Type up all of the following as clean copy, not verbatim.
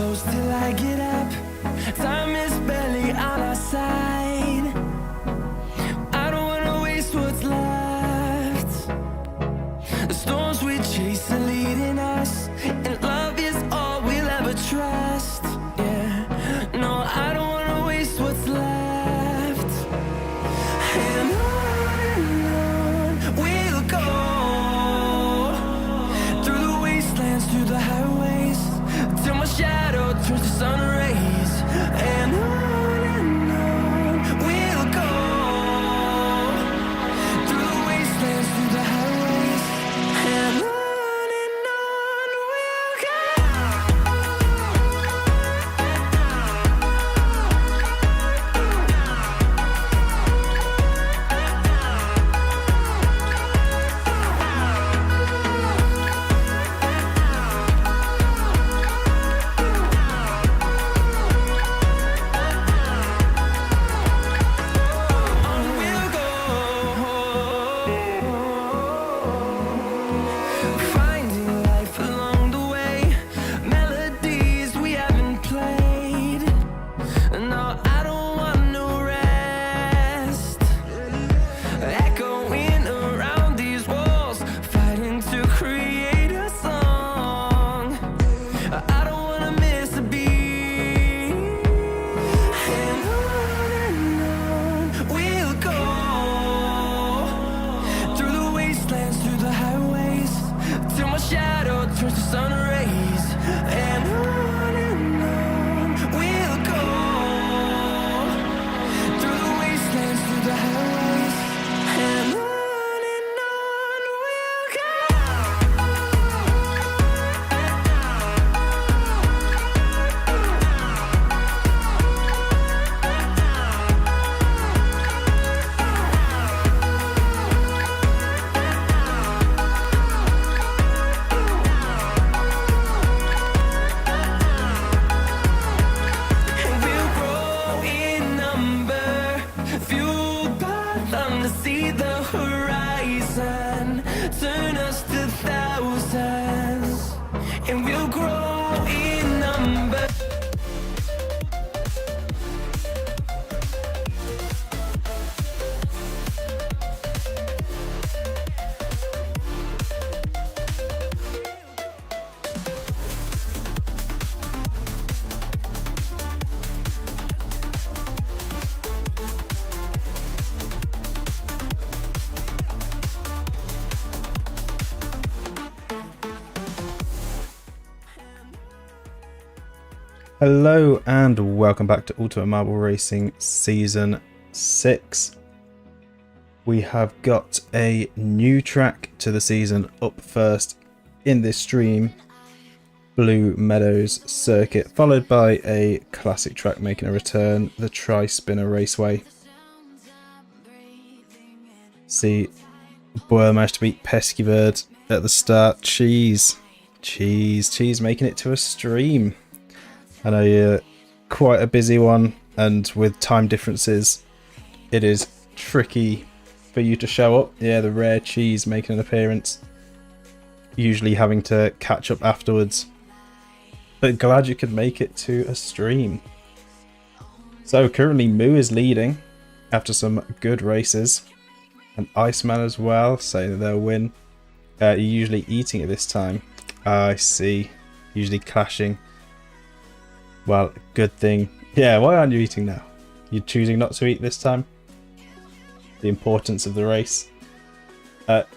close till I get up. Time is barely on our side. I don't wanna waste what's left. The storms we chase are leading us, and love is all we'll ever trust. Yeah, no, I don't wanna waste what's left. And on we'll go, through the wastelands, through the highways, till my shadow turns to sun rays. And on we'll go, through the wastelands, through the highways, and on we'll go. Finding life along the way, melodies we haven't played. No, I don't want no rest. Echoing around these walls, fighting to create a song. I don't wanna miss a beat. And on we'll go, through the wastelands, through the highways, till my shadow turns to sun rays. And on we'll go, through the wastelands, through the highways, and on we'll go. And we'll grow in number, fueled by them to see the horizon, turn us to thousands. And we'll grow in number. Hello and welcome back to Ultimate Marble Racing Season 6. We have got a new track to the season up first in this stream, Blue Meadows Circuit, followed by a classic track making a return, the Tri-Spinner Raceway. See, Boer managed to beat Pesky Bird at the start. Cheese making it to a stream. I know you're quite a busy one, and with time differences, it is tricky for you to show up. Yeah, the rare Cheese making an appearance, usually having to catch up afterwards. But glad you could make it to a stream. So currently Moo is leading after some good races, and Iceman as well, saying that they'll win. You're usually eating at this time. I see, usually clashing. Well, good thing. Yeah, why aren't you eating now? You're choosing not to eat this time? The importance of the race.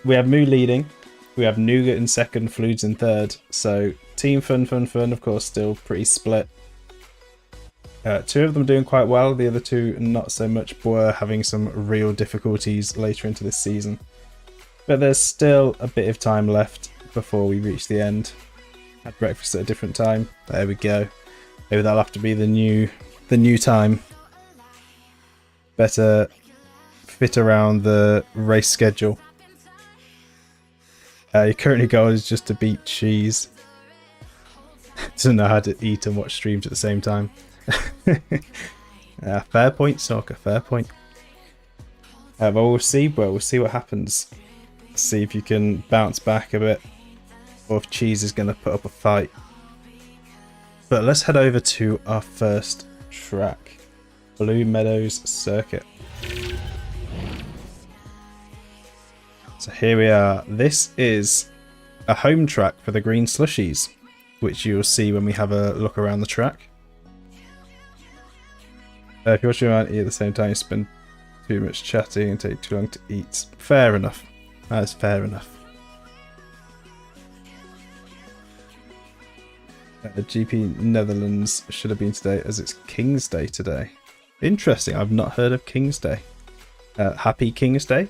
We have Moo leading. We have Nougat in second, Fludes in third. So Team Fun, of course, still pretty split. Two of them doing quite well. The other two not so much. Boer having some real difficulties later into this season. But there's still a bit of time left before we reach the end. Had breakfast at a different time. There we go. Maybe that'll have to be the new time. Better fit around the race schedule. Your current goal is just to beat Cheese. Doesn't know how to eat and watch streams at the same time. Fair point, Stalker. Fair point. But we'll see. Well, we'll see what happens. See if you can bounce back a bit, or if Cheese is going to put up a fight. But let's head over to our first track, Blue Meadows Circuit. So here we are. This is a home track for the green slushies, which you'll see when we have a look around the track. If you're watching around eat at the same time, you spend too much chatting and take too long to eat. Fair enough. That is fair enough. GP Netherlands should have been today as it's King's Day today. Interesting, I've not heard of King's Day. Happy King's Day.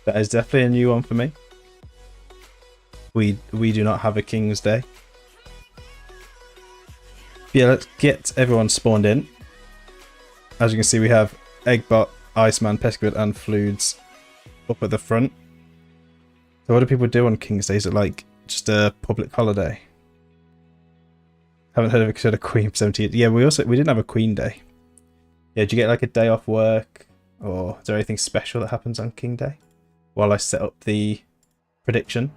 That is definitely a new one for me. We do not have a King's Day. Yeah, let's get everyone spawned in. As you can see, we have Eggbot, Iceman, Pescabird and Fluids up at the front. So what do people do on King's Day? Is it like just a public holiday? Haven't heard of it because we had a Queen for 70 years. Yeah, we didn't have a Queen Day. Yeah, do you get like a day off work? Or is there anything special that happens on King Day? While I set up the prediction.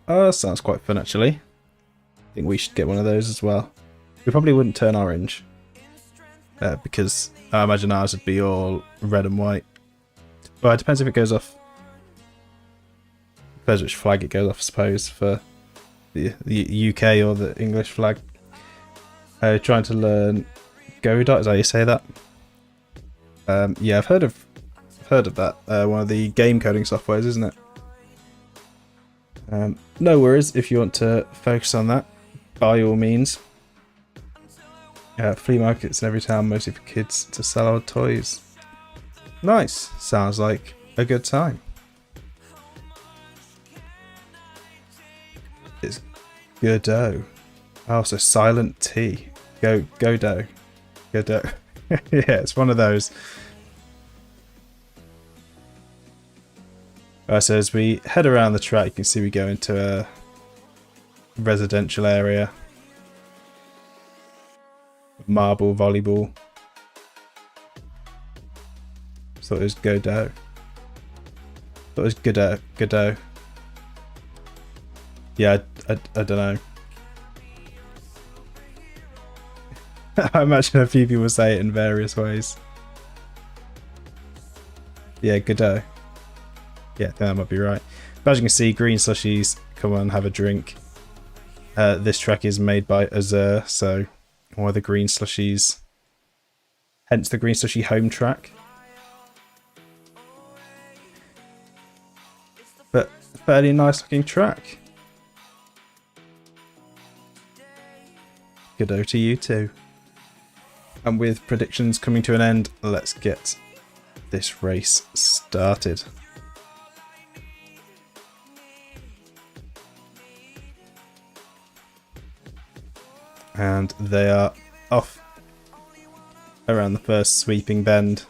Oh, that sounds quite fun actually. I think we should get one of those as well. We probably wouldn't turn orange. Because I imagine ours would be all red and white. Well, it depends if it goes off. Depends which flag it goes off, I suppose, for the UK or the English flag. Trying to learn Godot, is that how you say that? Yeah, I've heard of that. One of the game coding softwares, isn't it? No worries if you want to focus on that, by all means. Flea markets in every town, mostly for kids to sell old toys. Nice. Sounds like a good time. It's Godot. Oh, so silent T. Godot. Godot. Yeah, it's one of those. Right, so as we head around the track, you can see we go into a residential area. Marble volleyball. Thought it was Godot. Thought it was Godot. Yeah, I don't know. I imagine a few people say it in various ways. Yeah, Godot. Yeah, I think that might be right. But as you can see, green slushies, come on, have a drink. This track is made by Azure, so one of the green slushies. Hence the green slushie home track. But a fairly nice looking track. Godot to you too. And with predictions coming to an end, let's get this race started. And they are off around the first sweeping bend.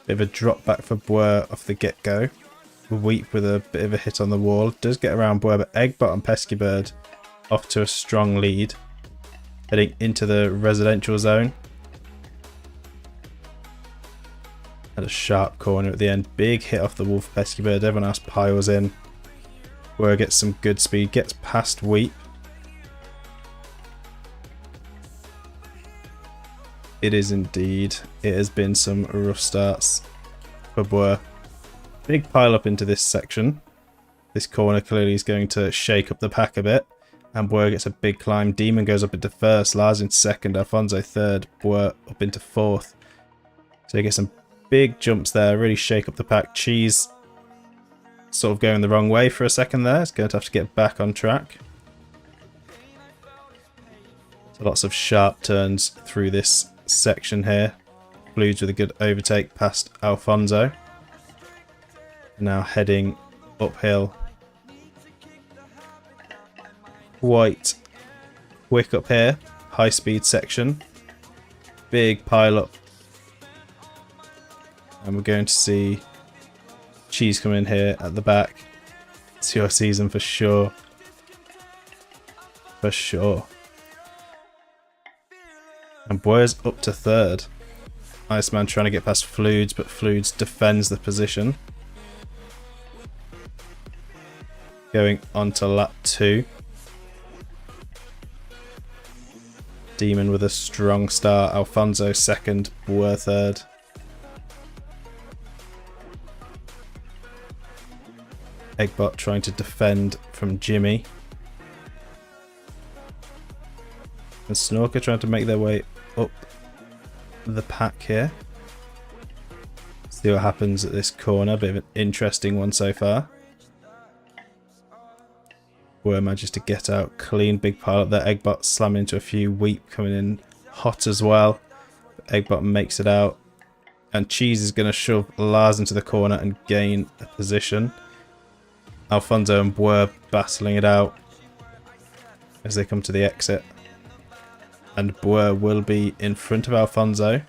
Bit of a drop back for Boer off the get-go. Weep with a bit of a hit on the wall. Does get around Boer, but Eggbot and Pescabird off to a strong lead. Heading into the residential zone. At a sharp corner at the end. Big hit off the wall for Pescabird. Everyone else piles in. Boer gets some good speed. Gets past Weep. It is indeed. It has been some rough starts for Boer. Big pile up into this section. This corner clearly is going to shake up the pack a bit. And Boer gets a big climb. Demon goes up into first. Lars into second. Alfonso third. Boer up into fourth. So you get some big jumps there. Really shake up the pack. Cheese sort of going the wrong way for a second there. It's going to have to get back on track. So lots of sharp turns through this section here. Blues with a good overtake past Alfonso. Now heading uphill. Quite quick up here. High speed section. Big pile up. And we're going to see Cheese come in here at the back. It's your season for sure. For sure. And Boer's up to third. Iceman trying to get past Fluids, but Fluids defends the position. Going on to lap 2. Demon with a strong start. Alfonso second, Boer third. Eggbot trying to defend from Jimmy. And Snorker trying to make their way up the pack here. See what happens at this corner. Bit of an interesting one so far. Boer manages to get out clean. Big pile up there. Eggbot slamming into a few. Weep coming in hot as well. Eggbot makes it out. And Cheese is going to shove Lars into the corner and gain a position. Alfonso and Boer battling it out as they come to the exit. And Boer will be in front of Alfonso.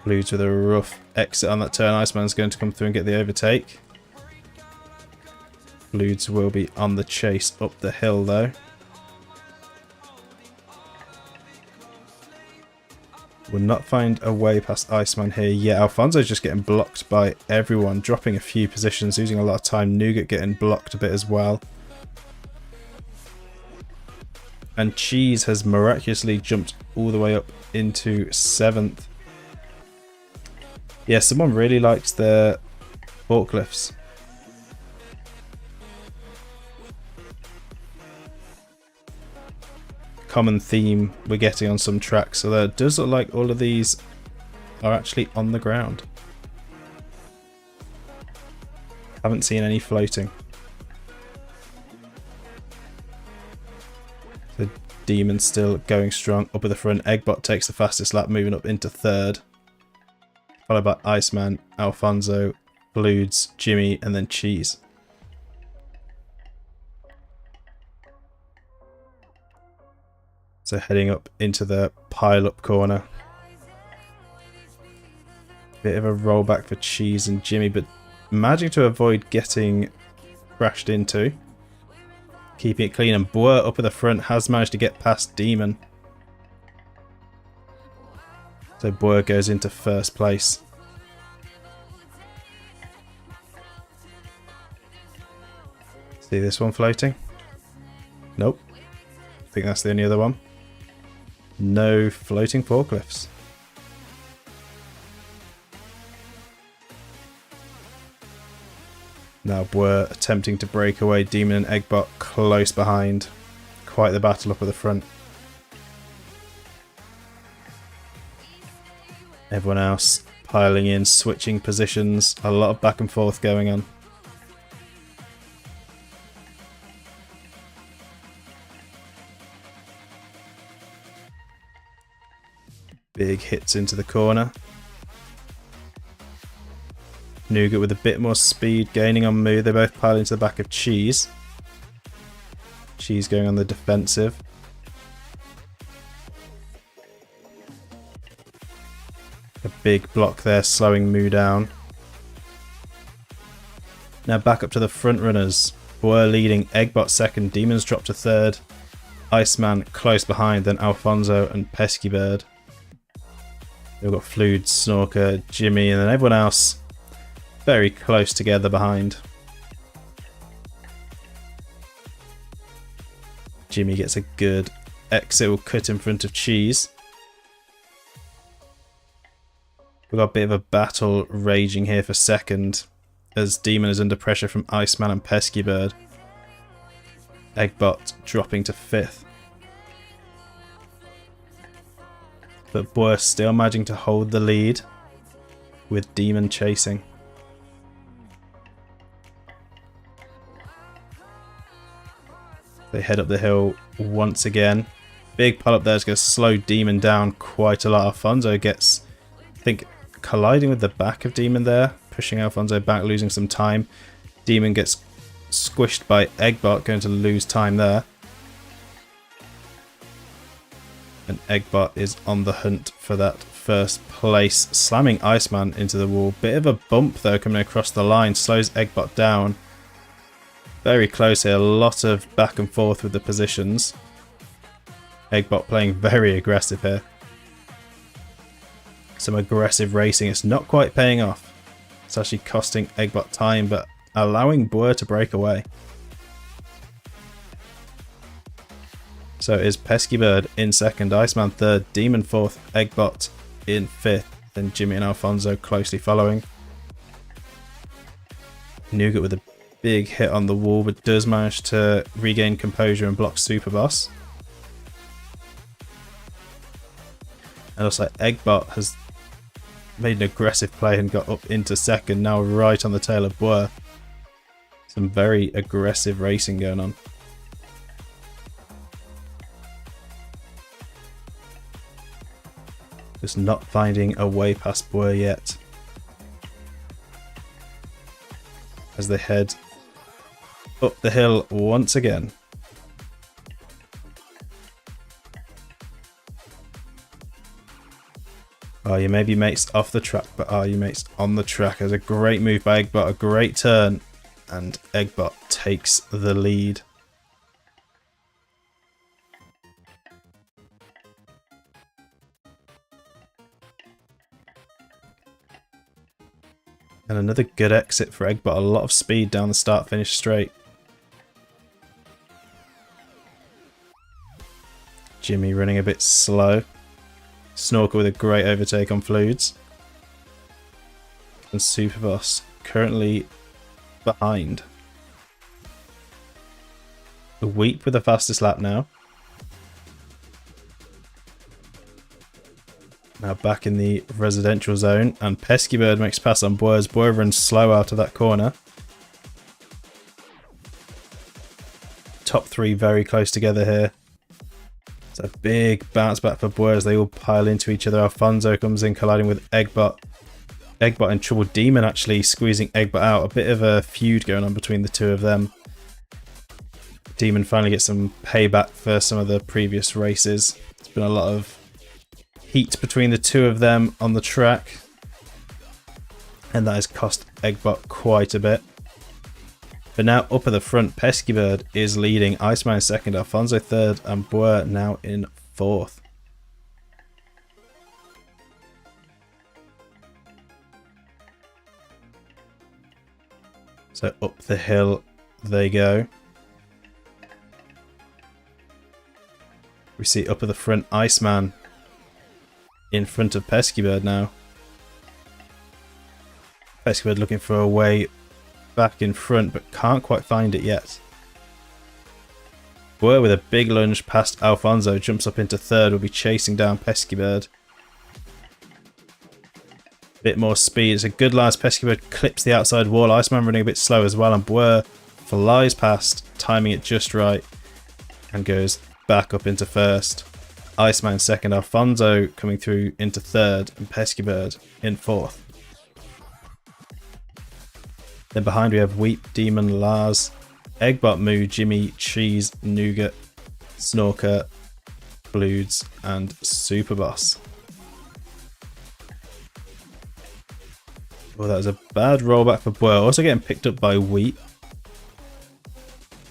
Fluids with a rough exit on that turn. Iceman's going to come through and get the overtake. Fluids will be on the chase up the hill though. Will not find a way past Iceman here yet. Alfonso's just getting blocked by everyone, dropping a few positions, losing a lot of time. Nougat getting blocked a bit as well. And Cheese has miraculously jumped all the way up into 7th. Yeah, someone really likes their forklifts. Common theme we're getting on some tracks, although it does look like all of these are actually on the ground. Haven't seen any floating. The Demon still going strong up at the front. Eggbot takes the fastest lap, moving up into 3rd. Followed by Iceman, Alfonso, Fluids, Jimmy, and then Cheese. So heading up into the pile-up corner. Bit of a rollback for Cheese and Jimmy, but managing to avoid getting crashed into. Keeping it clean, and Boer up at the front has managed to get past Demon. So Boer goes into 1st place. See this one floating? Nope. I think that's the only other one. No floating forklifts. Now Boer attempting to break away. Demon and Eggbot close behind. Quite the battle up at the front. Everyone else piling in, switching positions. A lot of back and forth going on. Big hits into the corner. Nougat with a bit more speed, gaining on Moo. They both pile into the back of Cheese. Cheese going on the defensive. A big block there, slowing Moo down. Now back up to the front runners. Boer leading, Eggbot second, Demons drop to 3rd. Iceman close behind, then Alfonso and Pesky Bird. We've got Fluid, Snorker, Jimmy, and then everyone else very close together behind. Jimmy gets a good exit, will cut in front of Cheese. We've got a bit of a battle raging here for 2nd, as Demon is under pressure from Iceman and Pesky Bird. Eggbot dropping to 5th. But Boer still managing to hold the lead, with Demon chasing. They head up the hill once again. Big pull up there is going to slow Demon down quite a lot. Alfonso gets, I think, colliding with the back of Demon there, pushing Alfonso back, losing some time. Demon gets squished by Eggbot, going to lose time there. And Eggbot is on the hunt for that 1st place, slamming Iceman into the wall. Bit of a bump though coming across the line, slows Eggbot down. Very close here, a lot of back and forth with the positions. Eggbot playing very aggressive here. Some aggressive racing. It's not quite paying off. It's actually costing Eggbot time, but allowing Boer to break away. So it is Pesky Bird in second, Iceman third, Demon fourth, Eggbot in fifth, then Jimmy and Alfonso closely following. Nougat with a big hit on the wall, but does manage to regain composure and block Super Boss. And also Eggbot has made an aggressive play and got up into second, now right on the tail of Boer. Some very aggressive racing going on. Just not finding a way past Boer yet. As they head up the hill once again. Are you maybe mates off the track, but are you mates on the track? There's a great move by Eggbot, a great turn, and Eggbot takes the lead. And another good exit for Eggbot, a lot of speed down the start-finish straight. Jimmy running a bit slow. Snorker with a great overtake on Fluids. And Superboss currently behind. The Weep with the fastest lap now. Now back in the residential zone, and Pesky Bird makes pass on Boer as Boer runs slow out of that corner. Top three very close together here. It's a big bounce back for Boer as they all pile into each other. Alfonso comes in colliding with Eggbot. Eggbot in trouble. Demon actually squeezing Eggbot out. A bit of a feud going on between the two of them. Demon finally gets some payback for some of the previous races. It's been a lot of heat between the two of them on the track, and that has cost Eggbot quite a bit. But now up at the front, Pesky Bird is leading, Iceman second, Alfonso third, and Boer now in fourth. So up the hill they go. We see up at the front Iceman in front of Pesky Bird now. Pesky Bird looking for a way back in front, but can't quite find it yet. Boer with a big lunge past Alfonso, jumps up into third, will be chasing down Pesky Bird. Bit more speed, it's a good last. Pesky Bird clips the outside wall, Iceman running a bit slow as well, and Boer flies past, timing it just right, and goes back up into first. Iceman second, Alfonso coming through into third, and Pesky Bird in fourth. Then behind we have Weep, Demon, Lars, Eggbot, Moo, Jimmy, Cheese, Nougat, Snorker, Blues, and Superboss. Oh, that was a bad rollback for Boer. Also getting picked up by Weep.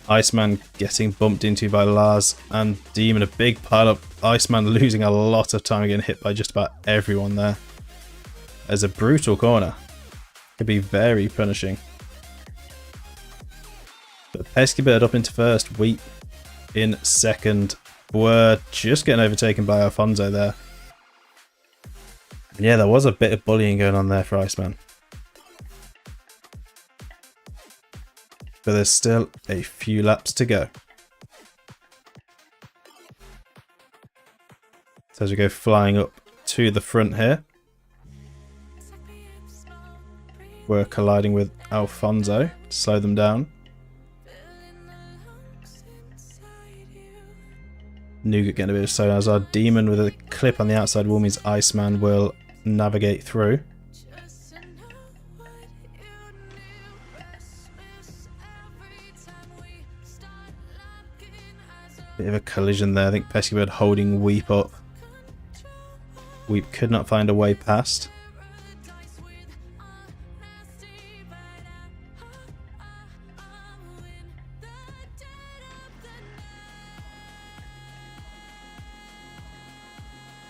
Iceman getting bumped into by Lars and Demon, a big pile up. Iceman losing a lot of time, getting hit by just about everyone there. As a brutal corner. Could be very punishing. But Pesky Bird up into first, Weep in second. Boer just getting overtaken by Alfonso there. And yeah, there was a bit of bullying going on there for Iceman. But there's still a few laps to go. So as we go flying up to the front here, we're colliding with Alfonso to slow them down. Nougat getting a bit of slow down as our Demon with a clip on the outside wall means Iceman will navigate through. Bit of a collision there. I think Pesky Bird holding Weep up. Weep could not find a way past.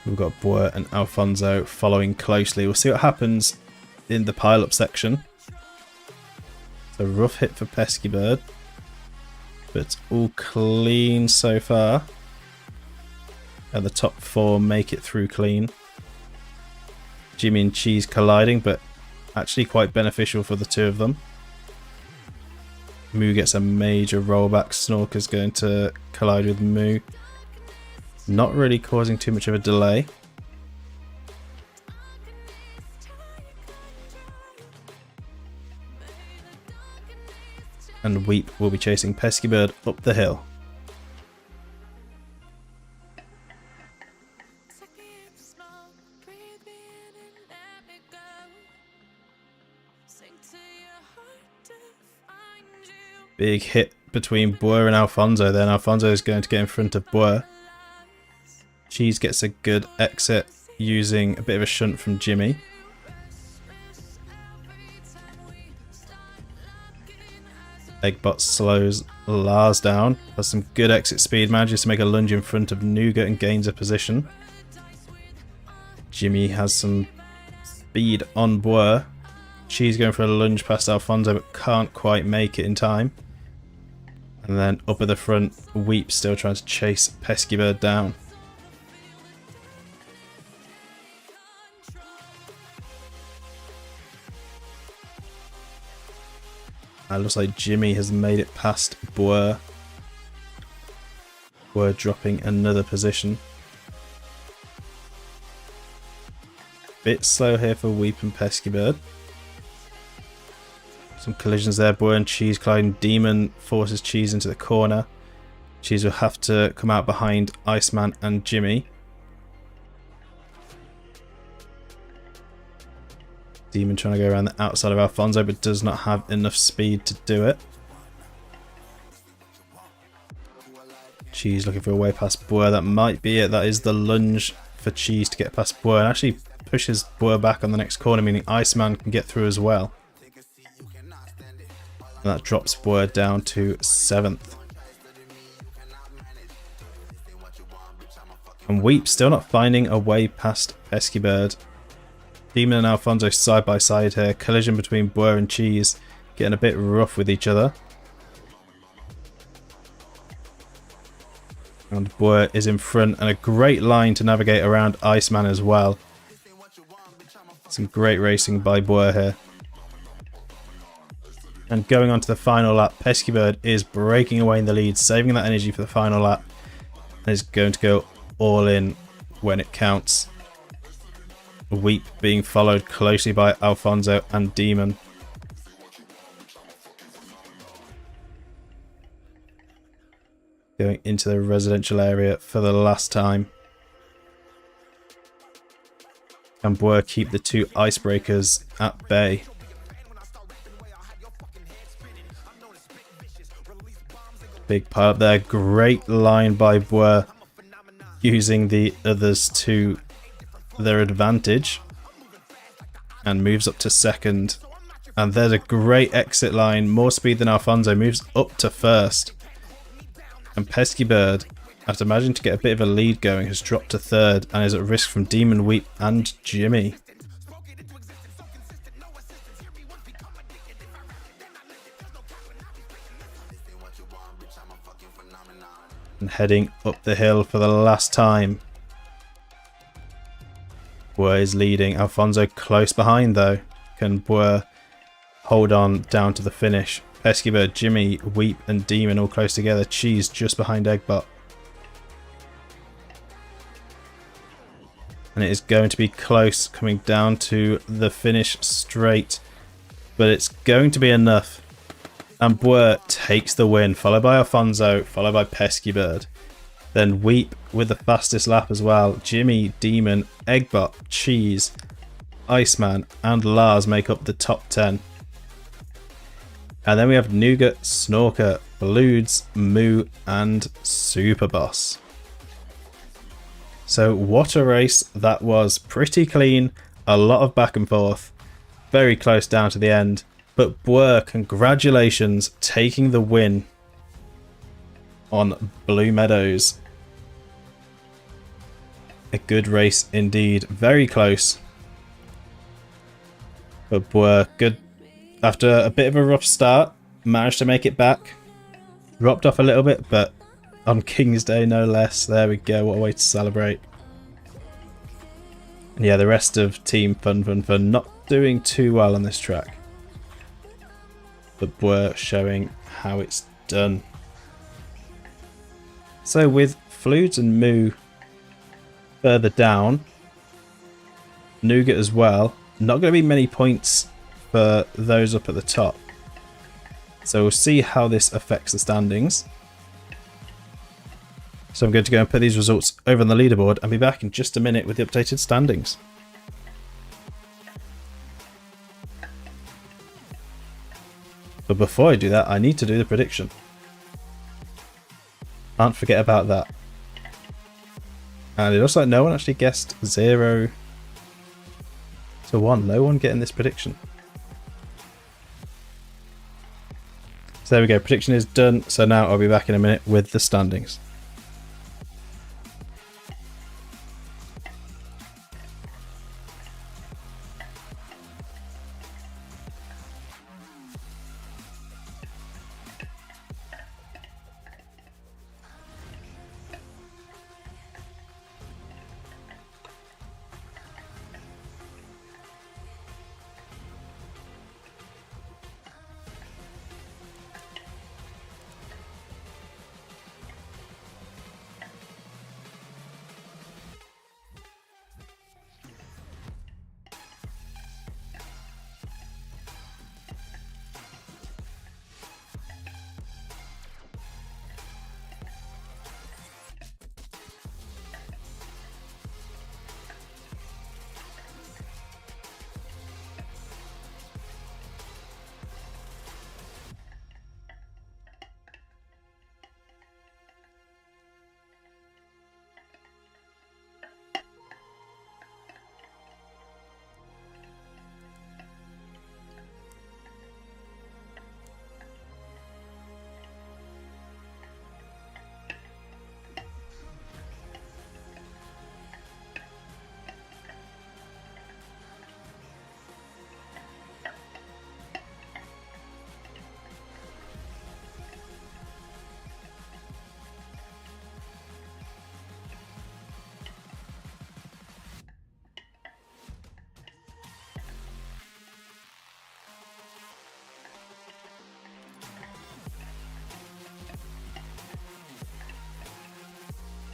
We've got Boer and Alfonso following closely. We'll see what happens in the pile-up section. It's a rough hit for Pesky Bird, but it's all clean so far. And the top 4 make it through clean. Jimmy and Cheese colliding, but actually quite beneficial for the two of them. Moo gets a major rollback. Snorker's going to collide with Moo. Not really causing too much of a delay. And Weep will be chasing Pesky Bird up the hill. Big hit between Boer and Alfonso. Then Alfonso is going to get in front of Boer. Cheese gets a good exit using a bit of a shunt from Jimmy. Eggbot slows Lars down. Has some good exit speed. Manages to make a lunge in front of Nougat and gains a position. Jimmy has some speed on Boer. Cheese going for a lunge past Alfonso but can't quite make it in time. And then up at the front, Weep still trying to chase Pesky Bird down. It looks like Jimmy has made it past Boer. Boer dropping another position. Bit slow here for Weep and Pesky Bird. Some collisions there. Boer and Cheese colliding. Demon forces Cheese into the corner. Cheese will have to come out behind Iceman and Jimmy. Demon trying to go around the outside of Alfonso but does not have enough speed to do it. Cheese looking for a way past Boer. That might be it. That is the lunge for Cheese to get past Boer and actually pushes Boer back on the next corner, meaning Iceman can get through as well. And that drops Boer down to 7th. And Weep still not finding a way past Pesky Bird. Demon and Alfonso side by side here. Collision between Boer and Cheese. Getting a bit rough with each other. And Boer is in front. And a great line to navigate around Iceman as well. Some great racing by Boer here. And going on to the final lap, Pesky Bird is breaking away in the lead, saving that energy for the final lap. And is going to go all in when it counts. Weep being followed closely by Alfonso and Demon. Going into the residential area for the last time. And Boer keep the two icebreakers at bay. Big pile up there. Great line by Boer, using the others to their advantage. And moves up to 2nd. And there's a great exit line. More speed than Alfonso. Moves up to 1st. And Pesky Bird, after managing to get a bit of a lead going, has dropped to 3rd and is at risk from Demon, Weep and Jimmy. And heading up the hill for the last time. Boer is leading. Alfonso close behind though. Can Boer hold on down to the finish? Pesky Bird, Jimmy, Weep and Demon all close together. Cheese just behind Eggbot. And it is going to be close coming down to the finish straight. But it's going to be enough. And Boer takes the win, followed by Alfonso, followed by Pesky Bird. Then Weep with the fastest lap as well. Jimmy, Demon, Eggbot, Cheese, Iceman and Lars make up the top 10. And then we have Nougat, Snorker, Baloods, Moo and Superboss. So what a race that was. Pretty clean, a lot of back and forth, very close down to the end. But Boer, congratulations, taking the win on Blue Meadows. A good race indeed. Very close. But Boer, good. After a bit of a rough start, managed to make it back. Dropped off a little bit, but on King's Day no less. There we go. What a way to celebrate. And yeah, the rest of Team Fun not doing too well on this track. But Boer showing how it's done. So with Fludes and Moo further down, Nougat as well, not going to be many points for those up at the top. So we'll see how this affects the standings. So I'm going to go and put these results over on the leaderboard and be back in just a minute with the updated standings. But before I do that, I need to do the prediction. Can't forget about that. And it looks like no one actually guessed 0 to 1. No one getting this prediction. So there we go. Prediction is done. So now I'll be back in a minute with the standings.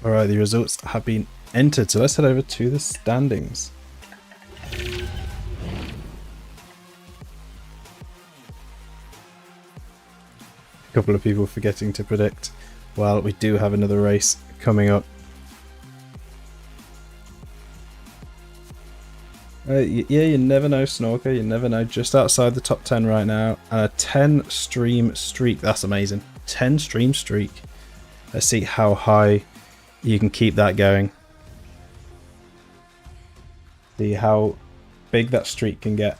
Alright, the results have been entered, so let's head over to the standings. A couple of people forgetting to predict. Well, we do have another race coming up. Yeah, you never know, Snorker, you never know. Just outside the top 10 right now, and a 10 stream streak. That's amazing. 10 stream streak. Let's see how high you can keep that going. See how big that streak can get.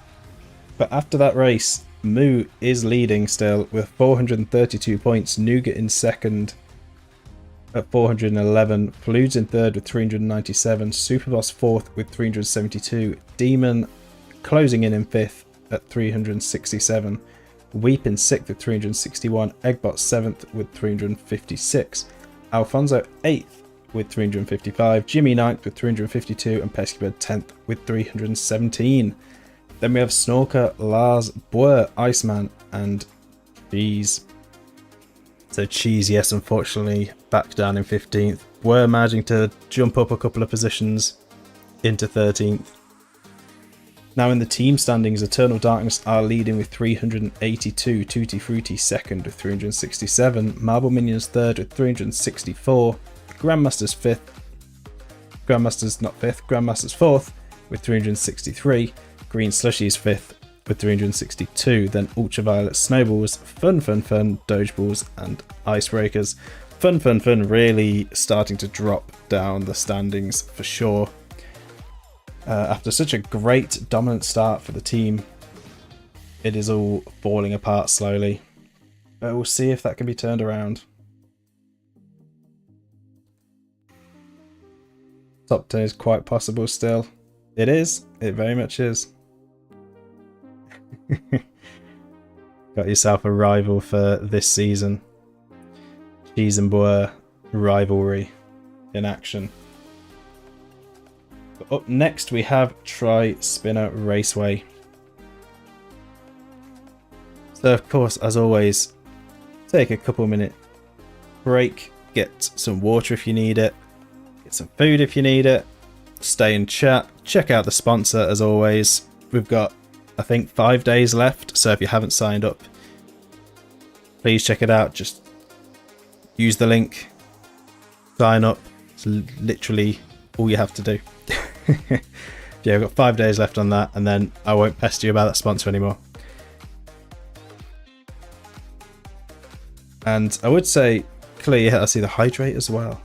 But after that race, Moo is leading still with 432 points. Nougat in second at 411. Fludes in third with 397. Superboss fourth with 372. Demon closing in fifth at 367. Weep in sixth with 361. Eggbot seventh with 356. Alfonso eighth with 355, Jimmy 9th with 352, and Peskybird 10th with 317. Then we have Snorker, Lars, Boer, Iceman, and Cheese. So Cheese, yes, unfortunately, back down in 15th. Boer managing to jump up a couple of positions into 13th. Now in the team standings, Eternal Darkness are leading with 382, Tutti Frutti second with 367, Marble Minions third with 364, Grandmaster's fifth, Grandmaster's not fifth, Grandmaster's fourth with 363, Green Slushies fifth with 362, then Ultraviolet Snowballs, Fun, Dogeballs and Icebreakers. Fun really starting to drop down the standings for sure. After such a great dominant start for the team, it is all falling apart slowly. But we'll see if that can be turned around. Top 10 is quite possible still. It is. It very much is. Got yourself a rival for this season. Cheese and Boer rivalry in action. But up next we have Tri Spinner Raceway. So of course, as always, take a couple minute break, get some water if you need it, get some food if you need it, stay and chat, check out the sponsor as always. We've got, I think, 5 days left, so if you haven't signed up, please check it out. Just use the link, sign up. It's literally all you have to do. Yeah, I've got 5 days left on that, and then I won't pester you about that sponsor anymore. And I would say, clearly, I see the hydrate as well.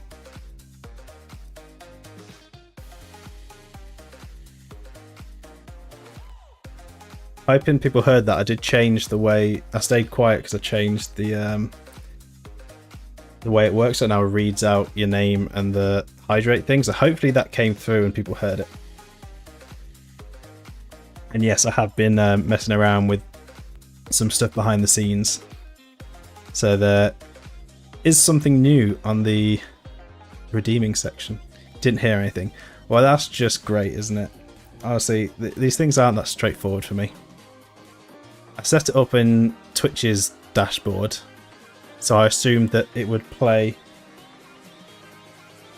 Hoping people heard that. I did change the way I stayed quiet because I changed the way it works. So now it reads out your name and the hydrate thing. So hopefully that came through and people heard it. And yes, I have been messing around with some stuff behind the scenes. So there is something new on the redeeming section. Didn't hear anything. Well, that's just great, isn't it? Honestly, these things aren't that straightforward for me. I set it up in Twitch's dashboard, so I assumed that it would play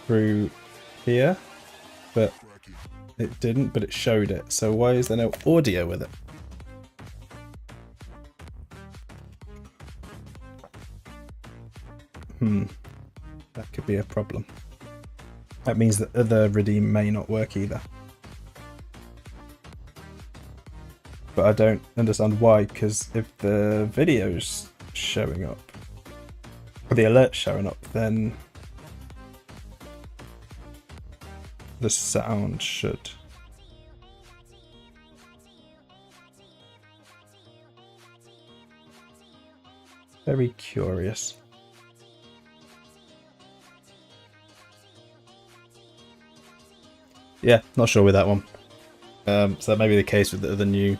through here, but it didn't, but it showed it. So why is there no audio with it? That could be a problem. That means that other redeem may not work either. But I don't understand why, because if the video's showing up, or the alert's showing up, then the sound should. Very curious. Yeah, not sure with that one. So that may be the case with the new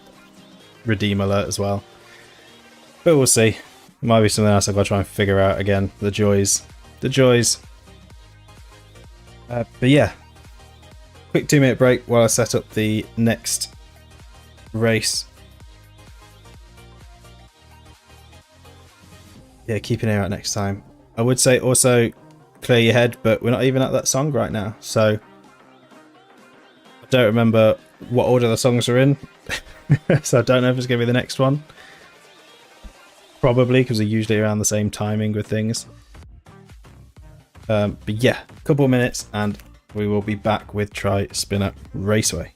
redeem alert as well. But we'll see. It might be something else I've got to try and figure out again. The joys. The joys. But yeah. Quick 2-minute break while I set up the next race. Yeah, keep an ear out next time. I would say also clear your head, but we're not even at that song right now. So I don't remember what order the songs are in. So I don't know if it's going to be the next one. Probably, because they're usually around the same timing with things. But yeah, a couple of minutes and we will be back with Tri Spinner Raceway.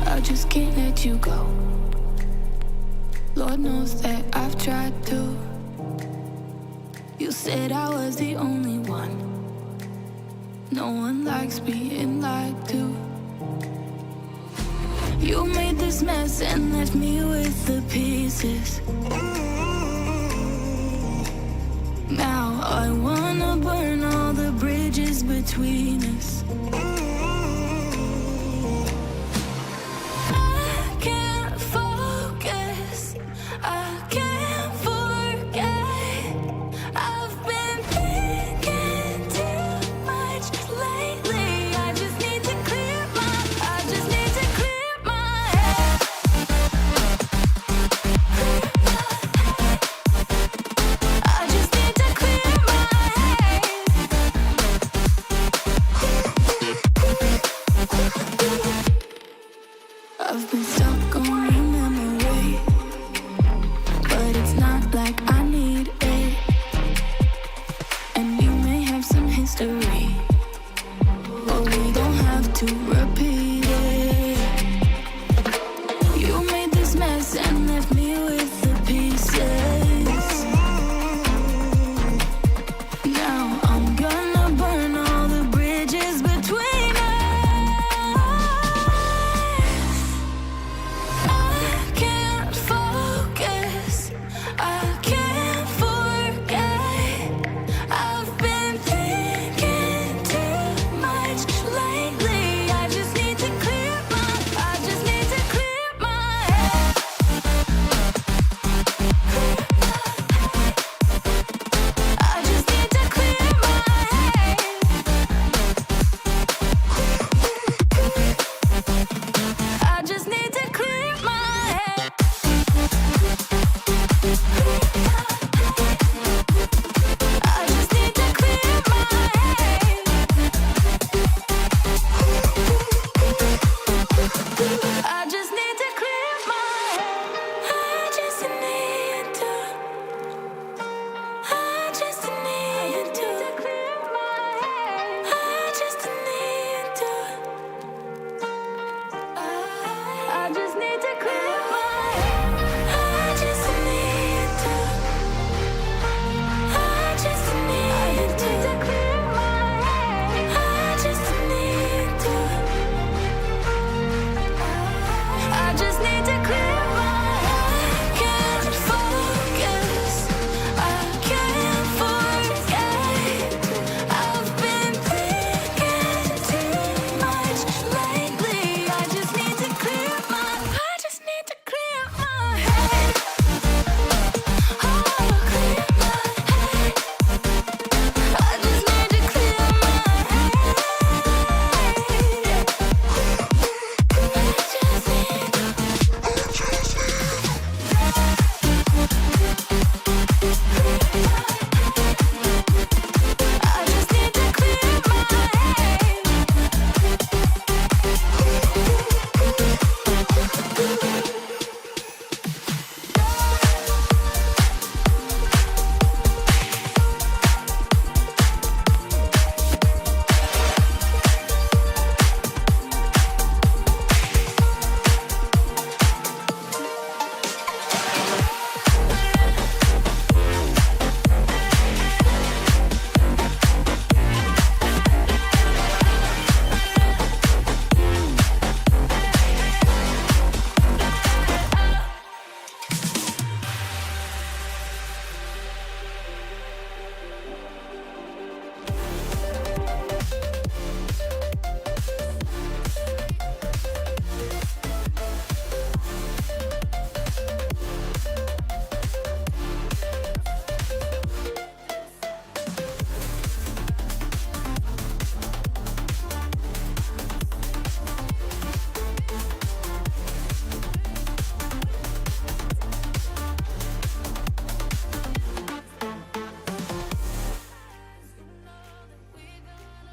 I just can't let you go. Lord knows that I've tried to. You said I was the only one. No one likes being lied to. You made this mess and left me with the pieces. Now I wanna burn all the bridges between us. I can't focus, I can't forget. I've been thinking too much lately. I just need to clear my head.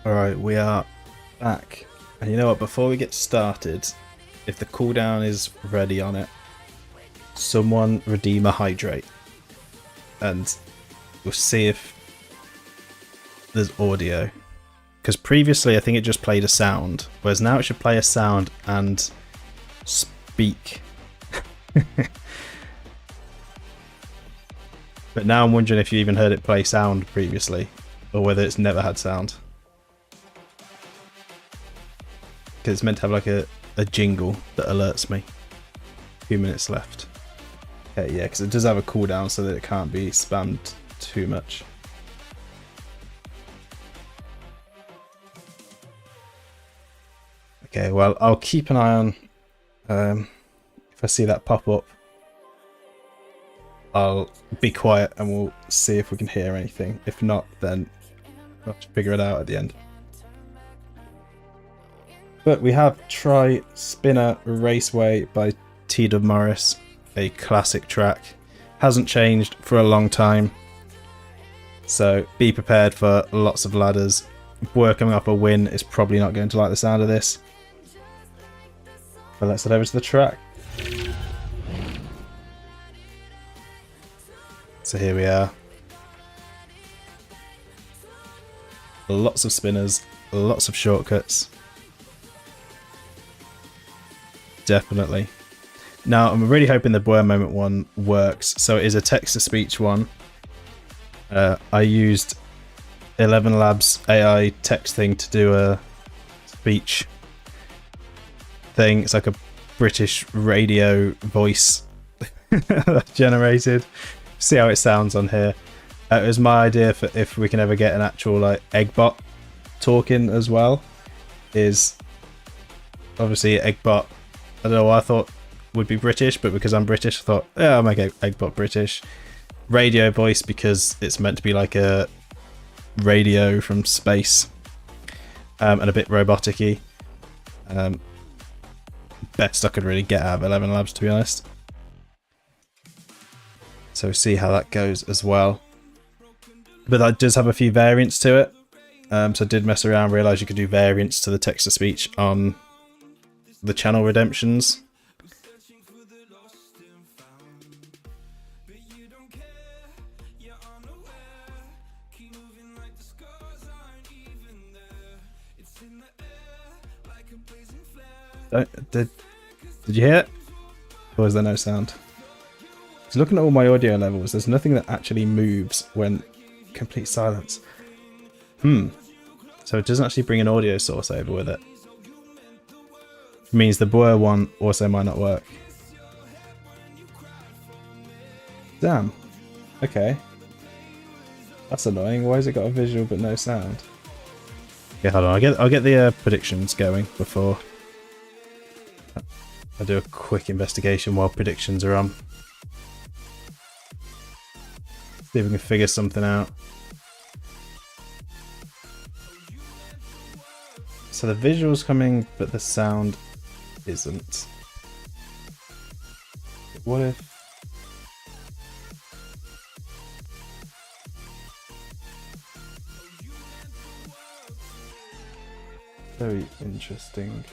Alright, we are back. And you know what, before we get started, if the cooldown is ready on it, someone redeem a hydrate. And we'll see if there's audio. Because previously I think it just played a sound, whereas now it should play a sound and speak. But now I'm wondering if you even heard it play sound previously, or whether it's never had sound. Because it's meant to have like a jingle that alerts me. A few minutes left. Okay, yeah, because it does have a cooldown so that it can't be spammed too much. Okay, well, I'll keep an eye on if I see that pop up. I'll be quiet and we'll see if we can hear anything. If not, then we'll have to figure it out at the end. But we have Try Spinner Raceway by T.W. Morris, a classic track. Hasn't changed for a long time. So be prepared for lots of ladders. Boer coming off a win is probably not going to like the sound of this. But let's head over to the track. So here we are. Lots of spinners, lots of shortcuts. Definitely. Now I'm really hoping the Boer Moment one works. So it is a text-to-speech one. I used 11 Labs AI text thing to do a speech thing. It's like a British radio voice generated. See how it sounds on here. It was my idea for if we can ever get an actual like Eggbot talking as well. Is obviously Eggbot. I don't know what I thought would be British, but because I'm British, I thought, yeah, I'll make Eggbot British. Radio voice because it's meant to be like a radio from space, and a bit robotic-y. Best I could really get out of 11 Labs, to be honest. So see how that goes as well. But that does have a few variants to it. So I did mess around, realised you could do variants to the text-to-speech on the channel redemptions. Did you hear it? Or is there no sound? So looking at all my audio levels, there's nothing that actually moves when complete silence. So it doesn't actually bring an audio source over with it. It means the Boer one also might not work. Damn. Okay. That's annoying. Why has it got a visual but no sound? Okay, hold on. I'll get the predictions going before I do a quick investigation while predictions are on. See if we can figure something out. So the visual's coming, but the sound isn't. What if... Very interesting.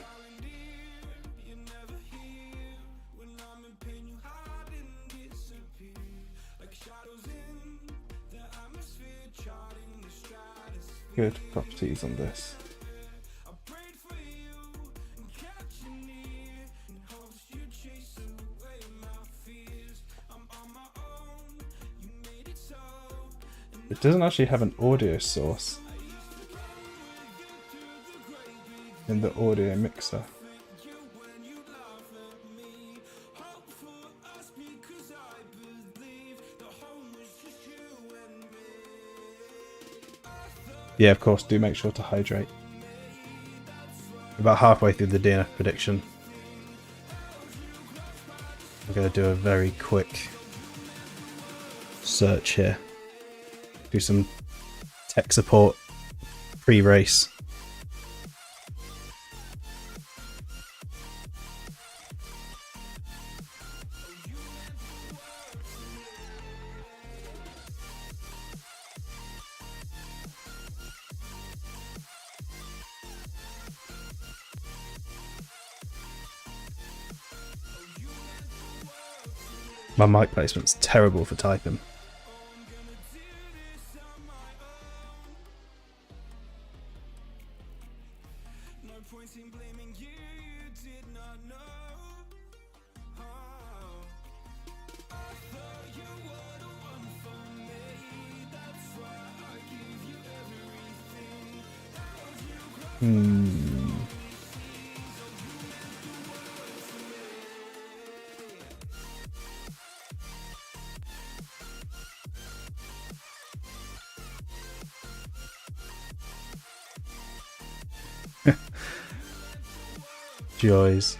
Good properties on this. It doesn't actually have an audio source in the audio mixer. Yeah, of course, do make sure to hydrate. About halfway through the DNF prediction. I'm going to do a very quick search here. Do some tech support pre-race. My mic placement's terrible for typing. Joys.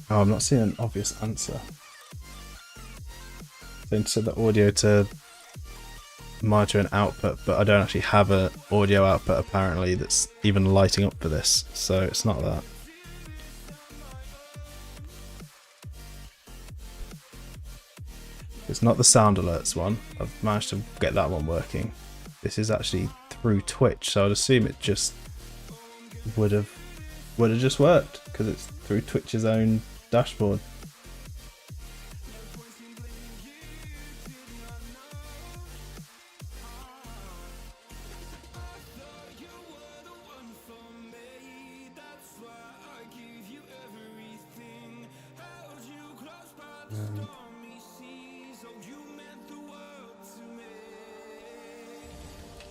Oh, I'm not seeing an obvious answer. They said the audio to monitor and output, but I don't actually have an audio output apparently that's even lighting up for this, so it's not that. It's not the sound alerts one. I've managed to get that one working. This is actually through Twitch, so I'd assume it just would have just worked because it's through Twitch's own dashboard.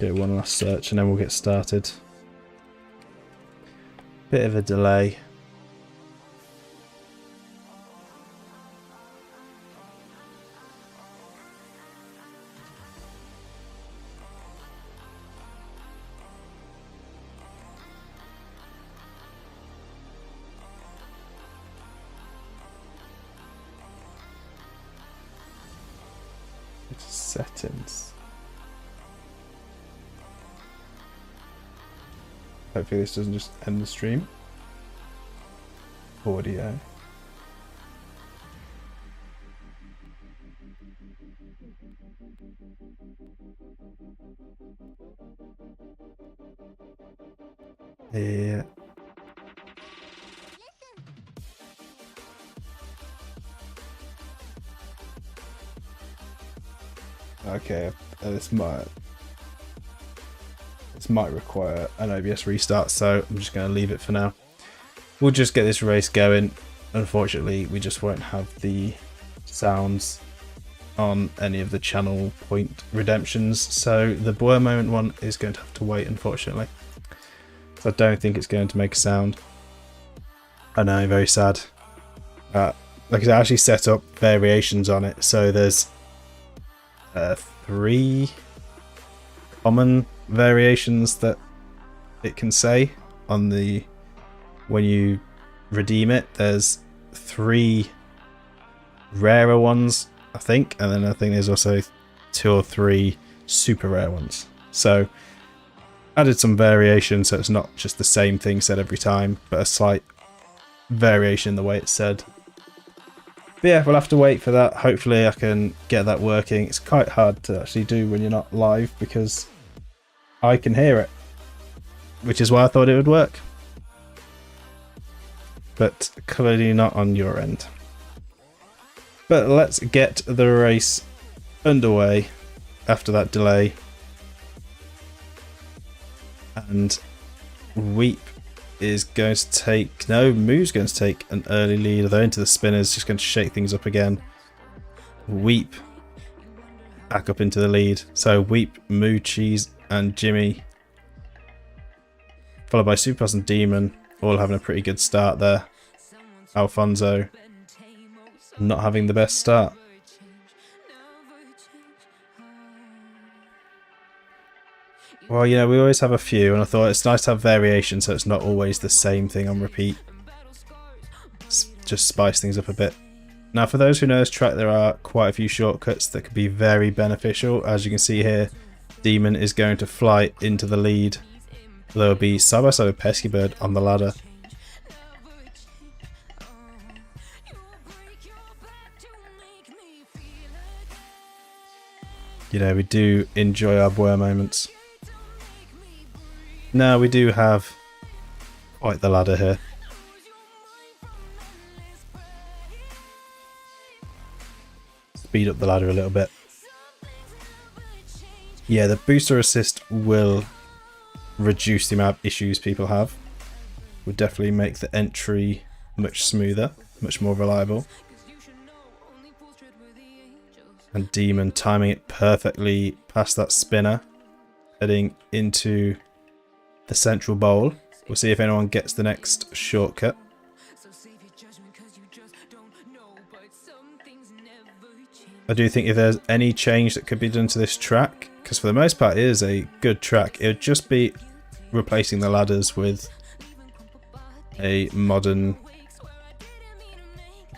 Do one last search and then we'll get started. Bit of a delay. It's settings. Hopefully this doesn't just end the stream. Audio. Yeah. Okay, this might require an OBS restart, so I'm just going to leave it for now. We'll just get this race going. Unfortunately, we just won't have the sounds on any of the channel point redemptions, so the Boer Moment one is going to have to wait, unfortunately. So I don't think it's going to make a sound. I know, very sad. Like I actually set up variations on it, so there's 3 common variations that it can say on the when you redeem it. There's 3 rarer ones, I think, and then I think there's also 2 or 3 super rare ones. So added some variation, so it's not just the same thing said every time, but a slight variation in the way it's said. But yeah, we'll have to wait for that. Hopefully I can get that working. It's quite hard to actually do when you're not live because I can hear it, which is why I thought it would work. But clearly not on your end. But let's get the race underway after that delay. And Weep is going to take... No, Moo's going to take an early lead. Although into the spinners, just going to shake things up again. Weep back up into the lead. So Weep, Moo, Cheese and Jimmy, followed by Superpass and Demon, all having a pretty good start there. Alfonso not having the best start. Well, you know, we always have a few, and I thought it's nice to have variation so it's not always the same thing on repeat. Just spice things up a bit. Now, for those who know this track, there are quite a few shortcuts that could be very beneficial. As you can see here, Demon is going to fly into the lead. There will be side by side with Pesky Bird on the ladder. You know, we do enjoy our Boer moments. Now we do have quite the ladder here. speed up the ladder a little bit. Yeah, the booster assist will reduce the amount of issues people have. Would definitely make the entry much smoother, much more reliable. And Demon timing it perfectly past that spinner, heading into the central bowl. We'll see if anyone gets the next shortcut. I do think if there's any change that could be done to this track, because for the most part it is a good track, it would just be replacing the ladders with a modern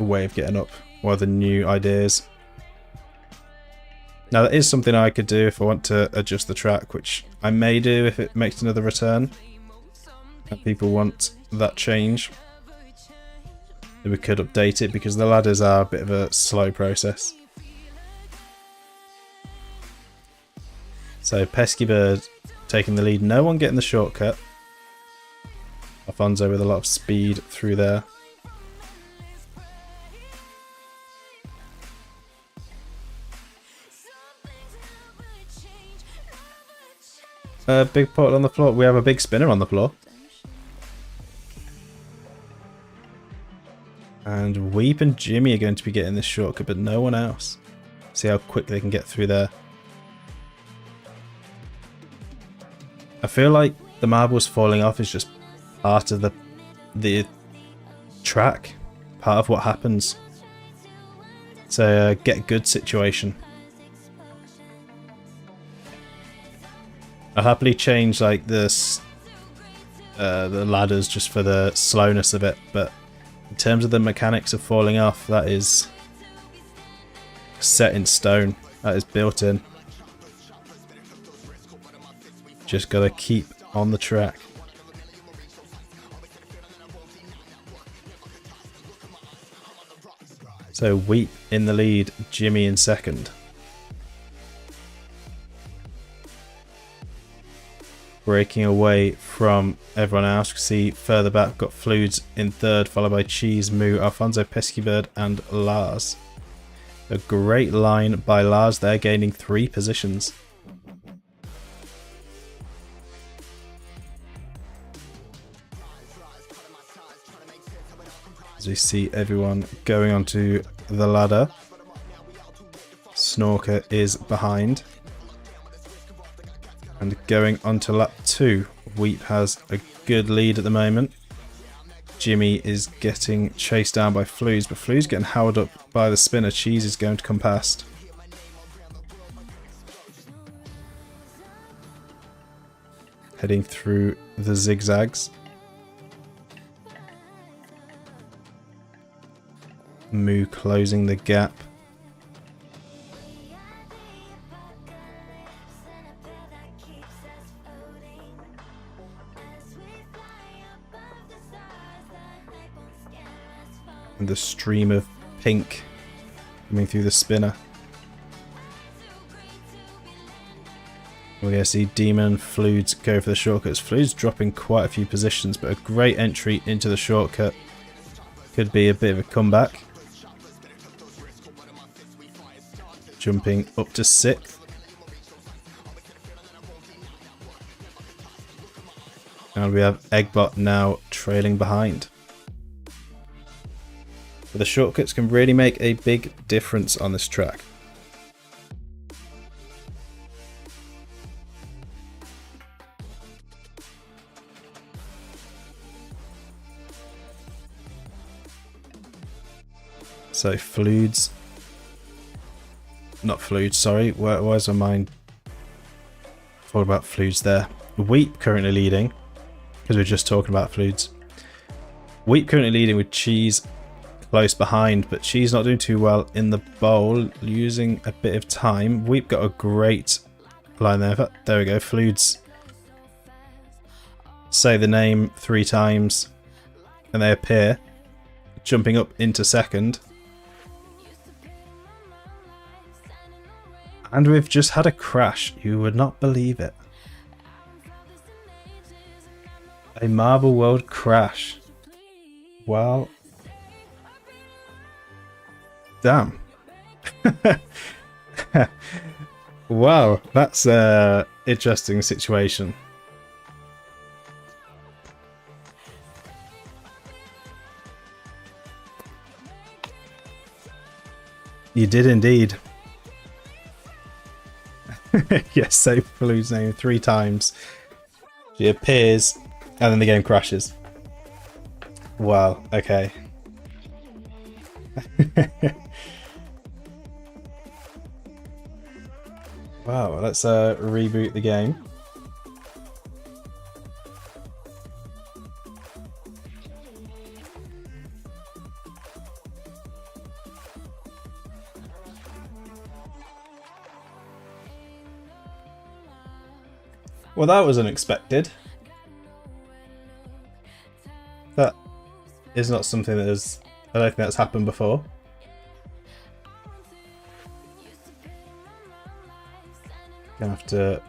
way of getting up, or the new ideas. Now that is something I could do if I want to adjust the track, which I may do if it makes another return and people want that change. Then we could update it, because the ladders are a bit of a slow process. So Pesky Bird taking the lead, no one getting the shortcut. Alfonso with a lot of speed through there. Big pot on the floor. We have a big spinner on the floor. And Weep and Jimmy are going to be getting this shortcut, but no one else. See how quick they can get through there. I feel like the marbles falling off is just part of the track, part of what happens. It's a get good situation. I'll happily change like this the ladders just for the slowness of it, but in terms of the mechanics of falling off, that is set in stone. That is built in. Just gotta keep on the track. So Weep in the lead, Jimmy in second. Breaking away from everyone else. You can see further back, we've got Fluids in third, followed by Cheese, Moo, Alfonso, Pesky Bird, and Lars. A great line by Lars there, gaining 3 positions. As we see everyone going onto the ladder. Snorker is behind. And going on to lap 2, Weep has a good lead at the moment. Jimmy is getting chased down by Flues, but Flues getting held up by the spinner. Cheese is going to come past. Heading through the zigzags. Moo closing the gap. And the stream of pink coming through the spinner. We're going to see Demon and Fluids go for the shortcuts. Fluids dropping quite a few positions, but a great entry into the shortcut. Could be a bit of a comeback. Jumping up to 6th. And we have Eggbot now trailing behind. But the shortcuts can really make a big difference on this track. So Fluids, not Fluids, sorry, where's my mind? Thought about Fluids there. Weep currently leading, because we're just talking about Fluids. Weep currently leading with Cheese close behind, but Cheese not doing too well in the bowl, losing a bit of time. Weep got a great line there. In fact, there we go. Fluids say the name 3 times and they appear, jumping up into second. And we've just had a crash. You would not believe it. A Marble World crash. Well, damn. Wow, that's a interesting situation. You did indeed. Yes, say Blue's name 3 times. She appears, and then the game crashes. Wow, okay. Wow, let's reboot the game. Well, that was unexpected. That is not something that is... I don't think that's happened before. Gonna have to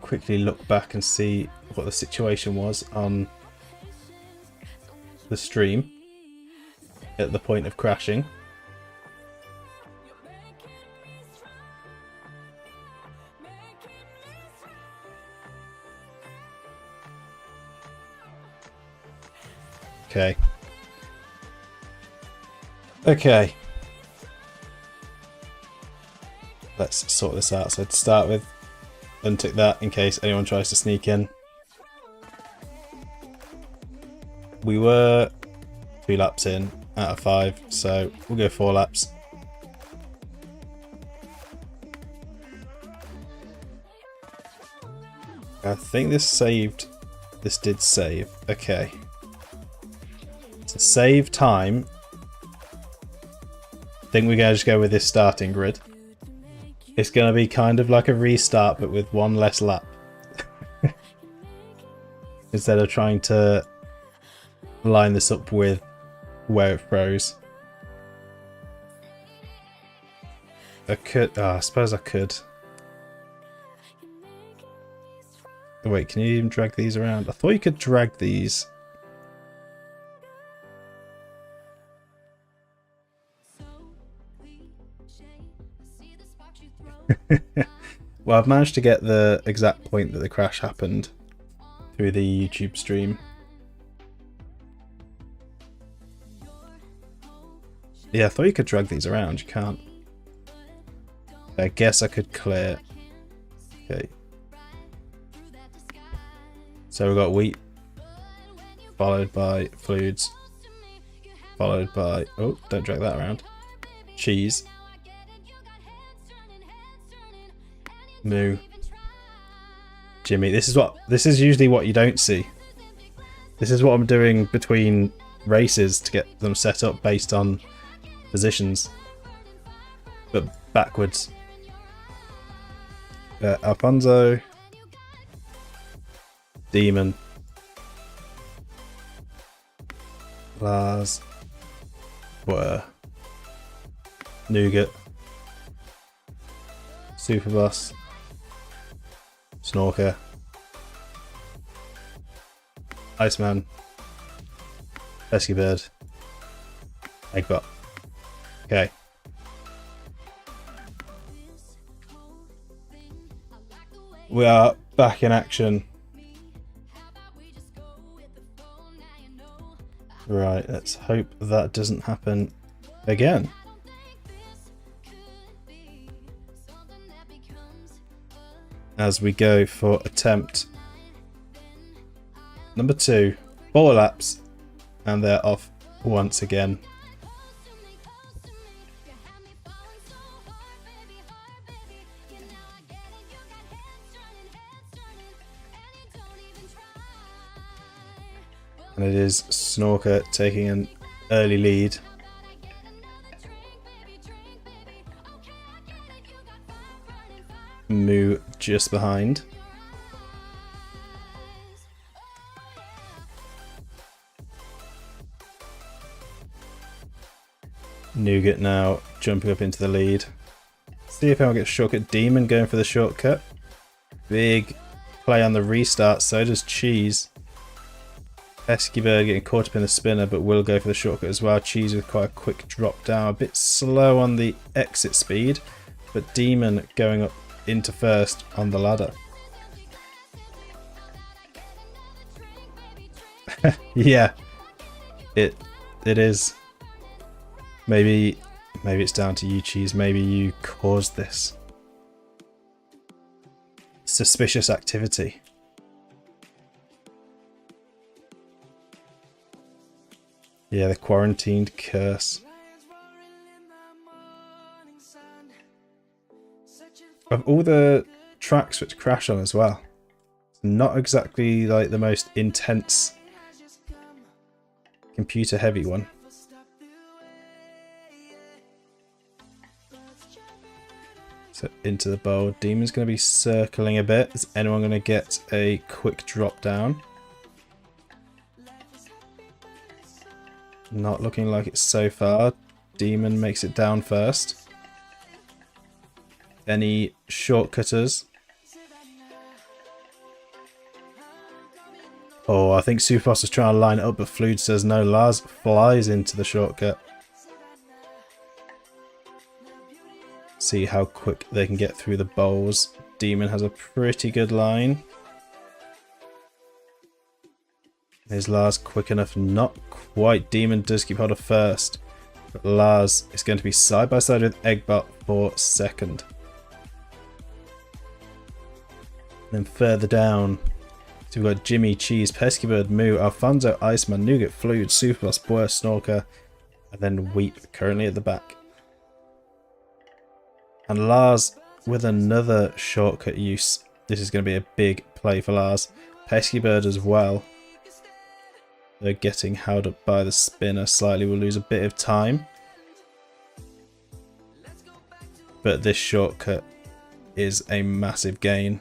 quickly look back and see what the situation was on the stream at the point of crashing. Okay. Okay. Let's sort this out. So to start with, untick that in case anyone tries to sneak in. We were 2 laps in out of 5, so we'll go 4 laps. I think this saved. This did save. Okay. To save time, I think we're going to just go with this starting grid. It's going to be kind of like a restart, but with 1 less lap. Instead of trying to line this up with where it froze. I could... I suppose I could. Wait, can you even drag these around? I thought you could drag these. Well, I've managed to get the exact point that the crash happened through the YouTube stream. Yeah, I thought you could drag these around. You can't. I guess I could clear. Okay. So we've got wheat, followed by fluids, followed by... Oh, don't drag that around. Cheese. Moo. Jimmy. This is usually what you don't see. This is what I'm doing between races to get them set up based on positions. But backwards. Alfonso. Demon. Lars. Were. Nougat. Superbus. Snorker. Iceman. Pesky Bird. Eggbot. Okay. We are back in action. Right, let's hope that doesn't happen again. As we go for attempt number 2, 4 laps, and they're off once again. And it is Snorker taking an early lead. Moo just behind. Nougat now jumping up into the lead. See if anyone gets shortcut. Demon going for the shortcut. Big play on the restart, so does Cheese. Pesky Bird getting caught up in the spinner, but will go for the shortcut as well. Cheese with quite a quick drop down, a bit slow on the exit speed, but Demon going up into first on the ladder. Yeah, it is. Maybe it's down to you, Cheese. Maybe you caused this suspicious activity. Yeah, the quarantined curse. Of all the tracks which crash on as well, it's not exactly like the most intense computer heavy one. So into the bowl. Demon's going to be circling a bit. Is anyone going to get a quick drop down? Not looking like it so far. Demon makes it down first. Any shortcutters? Oh, I think Superboss is trying to line it up, but Flude says no. Lars flies into the shortcut. See how quick they can get through the bowls. Demon has a pretty good line. Is Lars quick enough? Not quite. Demon does keep hold of first, but Lars is going to be side by side with Eggbot for second. And then further down, so we've got Jimmy, Cheese, Pesky Bird, Moo, Alfonso, Iceman, Nougat, Fluid, Superboss, Boer, Snorker, and then Weep currently at the back. And Lars with another shortcut use. This is going to be a big play for Lars. Pesky Bird as well. They're getting held up by the spinner slightly. We'll lose a bit of time. But this shortcut is a massive gain.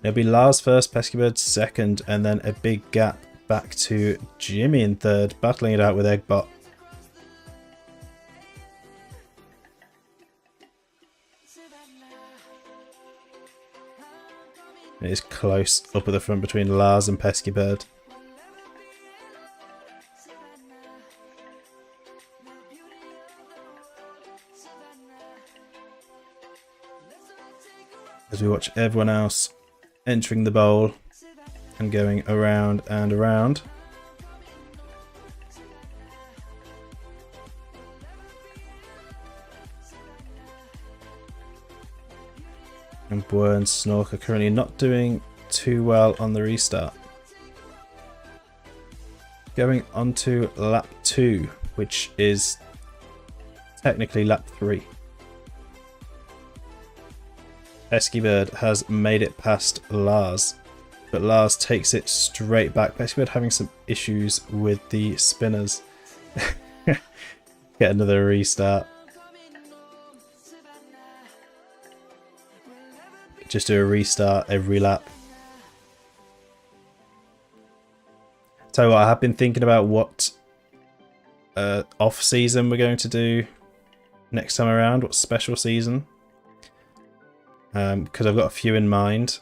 It'll be Lars first, Pesky Bird second, and then a big gap back to Jimmy in third, battling it out with Eggbot. It is close up at the front between Lars and Pesky Bird. As we watch everyone else entering the bowl and going around and around. And Boer and Snorker currently not doing too well on the restart. Going on to lap 2, which is technically lap 3. Pesky Bird has made it past Lars, but Lars takes it straight back. Pesky Bird having some issues with the spinners. Get another restart. Just do a restart every lap. Tell you what, I have been thinking about what off season we're going to do next time around. What special season? Because I've got a few in mind.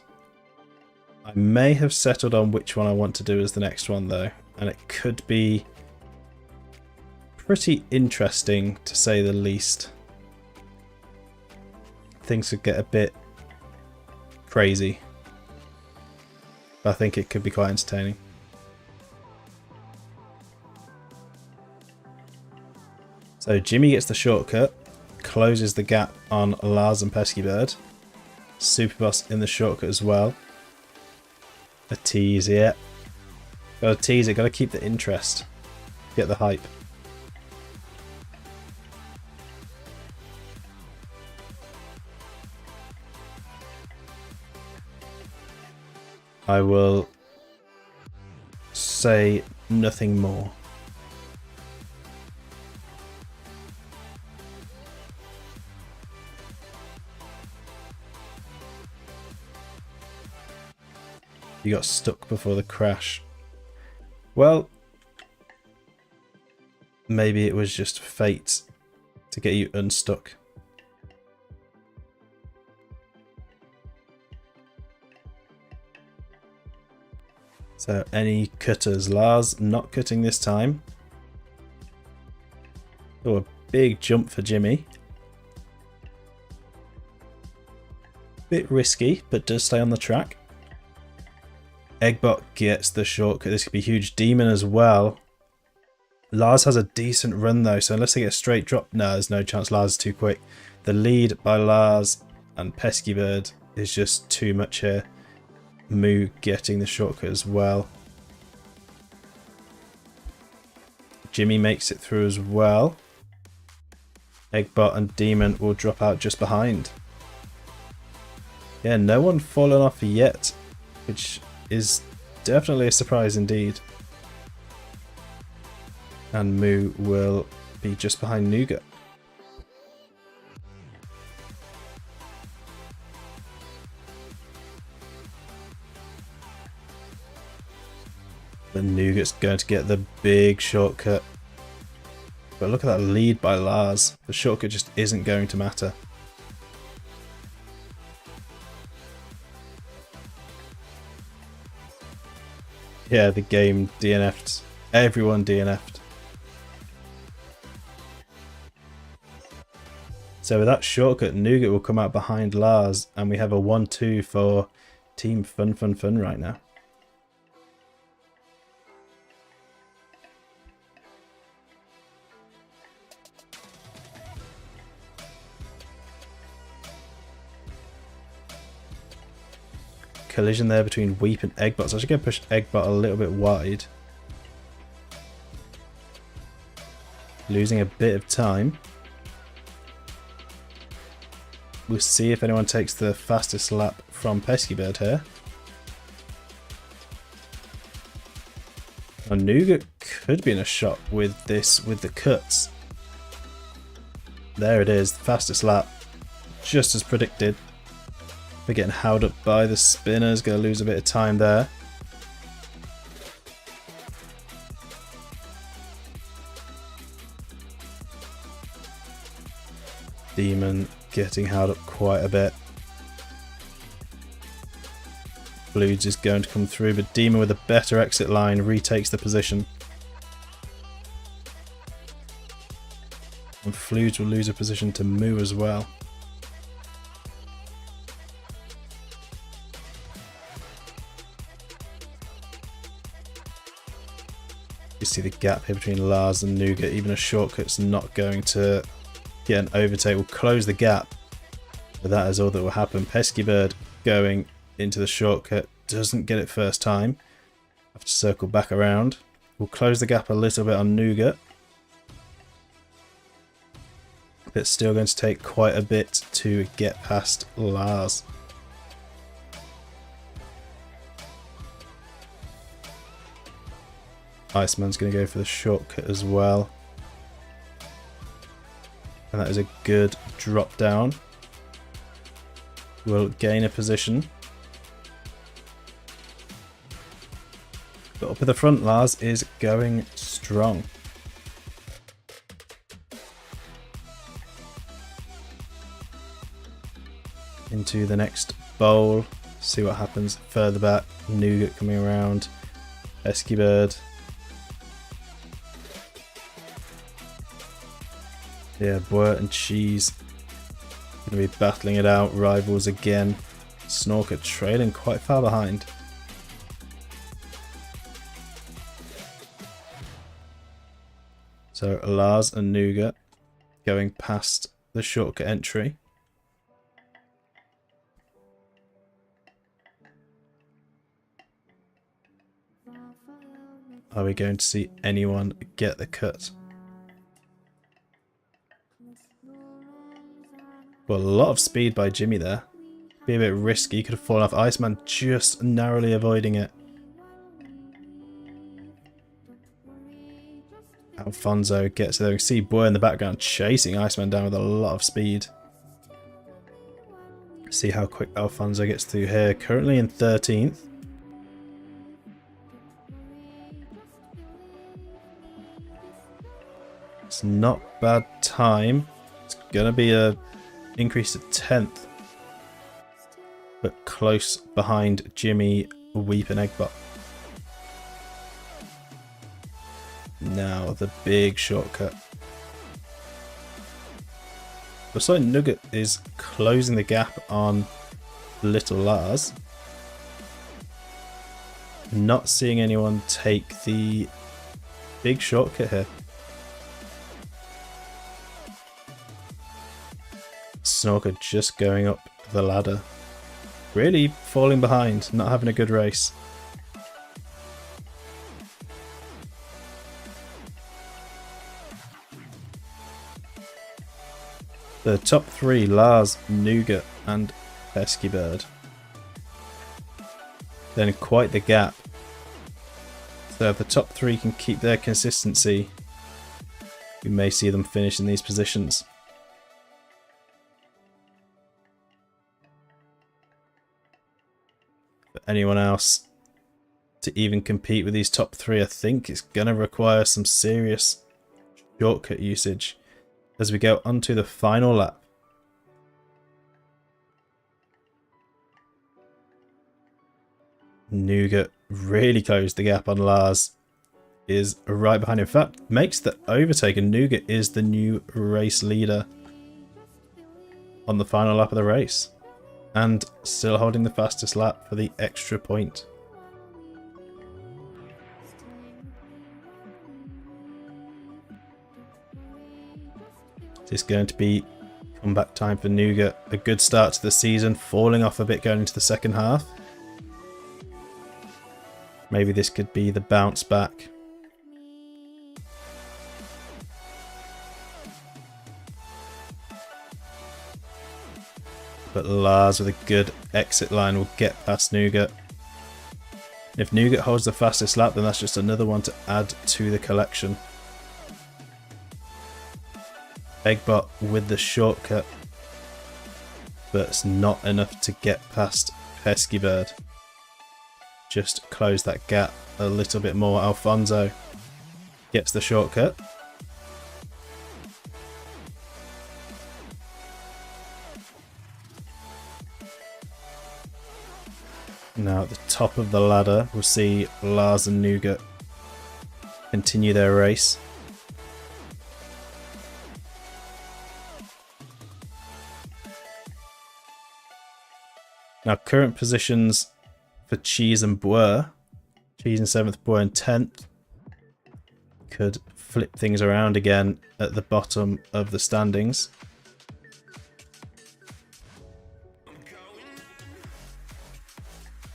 I may have settled on which one I want to do as the next one though, and it could be pretty interesting to say the least. Things could get a bit crazy, but I think it could be quite entertaining. So Jimmy gets the shortcut, closes the gap on Lars and Pesky Bird. Superboss in the shortcut as well. A tease, yeah. Gotta tease it, gotta keep the interest. Get the hype. I will say nothing more. You got stuck before the crash. Well, maybe it was just fate to get you unstuck. So any cutters? Lars not cutting this time. Oh, a big jump for Jimmy. Bit risky, but does stay on the track. Eggbot gets the shortcut. This could be huge. Demon as well. Lars has a decent run though, so unless they get a straight drop, no, there's no chance. Lars is too quick. The lead by Lars and Pesky Bird is just too much here. Moo getting the shortcut as well. Jimmy makes it through as well. Eggbot and Demon will drop out just behind. Yeah, no one fallen off yet, which is definitely a surprise indeed. And Moo will be just behind Nougat. The Nougat's going to get the big shortcut. But look at that lead by Lars. The shortcut just isn't going to matter. Yeah, the game DNF'd. Everyone DNF'd. So with that shortcut, Nougat will come out behind Lars, and we have a 1-2 for Team Fun Fun Fun right now. Collision there between Weep and Eggbot. So I should go push Eggbot a little bit wide. Losing a bit of time. We'll see if anyone takes the fastest lap from Pesky Bird here. And Nougat could be in a shot with this, with the cuts. There it is, the fastest lap. Just as predicted. We're getting held up by the spinners, gonna lose a bit of time there. Demon getting held up quite a bit. Blues is going to come through, but Demon with a better exit line retakes the position. And Fludes will lose a position to Moo as well. You see the gap here between Lars and Nougat. Even a shortcut's not going to get an overtake. We'll close the gap, but that is all that will happen. Pesky Bird going into the shortcut, doesn't get it first time. Have to circle back around. We'll close the gap a little bit on Nougat, but it's still going to take quite a bit to get past Lars. Iceman's going to go for the shortcut as well. And that is a good drop down. We'll gain a position. But up at the front, Lars is going strong. Into the next bowl. See what happens further back. Nougat coming around. Pesky Bird. Yeah, Bwert and Cheese going to be battling it out. Rivals again. Snorker trailing quite far behind. So Lars and Nougat going past the shortcut entry. Are we going to see anyone get the cut? Well, a lot of speed by Jimmy there. Be a bit risky, could have fallen off. Iceman just narrowly avoiding it. Alfonso gets there. We can see Boy in the background chasing Iceman down with a lot of speed. See how quick Alfonso gets through here. Currently in 13th. It's not bad time. It's going to be a increase to 10th. But close behind Jimmy, Weep and Eggbot. Now the big shortcut. Looks like Nugget is closing the gap on Little Lars. Not seeing anyone take the big shortcut here. Snorker just going up the ladder. Really falling behind, not having a good race. The top three, Lars, Nougat and Pesky Bird. Then quite the gap. So if the top three can keep their consistency, we may see them finish in these positions. For anyone else to even compete with these top three, I think it's going to require some serious shortcut usage as we go onto the final lap. Nougat really closed the gap on Lars, is right behind him. In fact, makes the overtake, and Nougat is the new race leader on the final lap of the race, and still holding the fastest lap for the extra point. It's going to be comeback time for Nougat. A good start to the season, falling off a bit going into the second half. Maybe this could be the bounce back. But Lars with a good exit line will get past Nougat. If Nougat holds the fastest lap, then that's just another one to add to the collection. Eggbot with the shortcut, but it's not enough to get past Pesky Bird. Just close that gap a little bit more. Alfonso gets the shortcut. Now at the top of the ladder, we'll see Lars and Nougat continue their race. Now current positions for Cheese and Boer. Cheese in 7th, Boer in 10th. Could flip things around again at the bottom of the standings.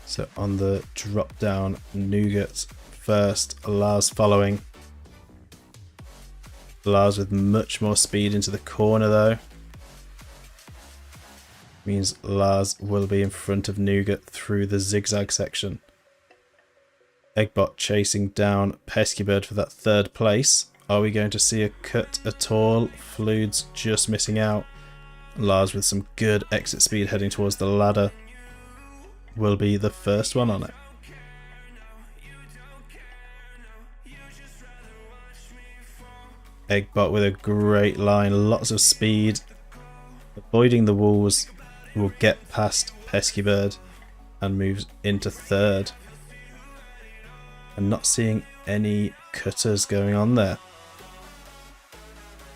So on the drop down, Nougat first, Lars following. Lars with much more speed into the corner though. Means Lars will be in front of Nougat through the zigzag section. Eggbot chasing down Pesky Bird for that 3rd place. Are we going to see a cut at all? Fluids just missing out. Lars with some good exit speed heading towards the ladder will be the first one on it. Eggbot with a great line, lots of speed, avoiding the walls. Will get past Pesky Bird and moves into 3rd. And not seeing any cutters going on there.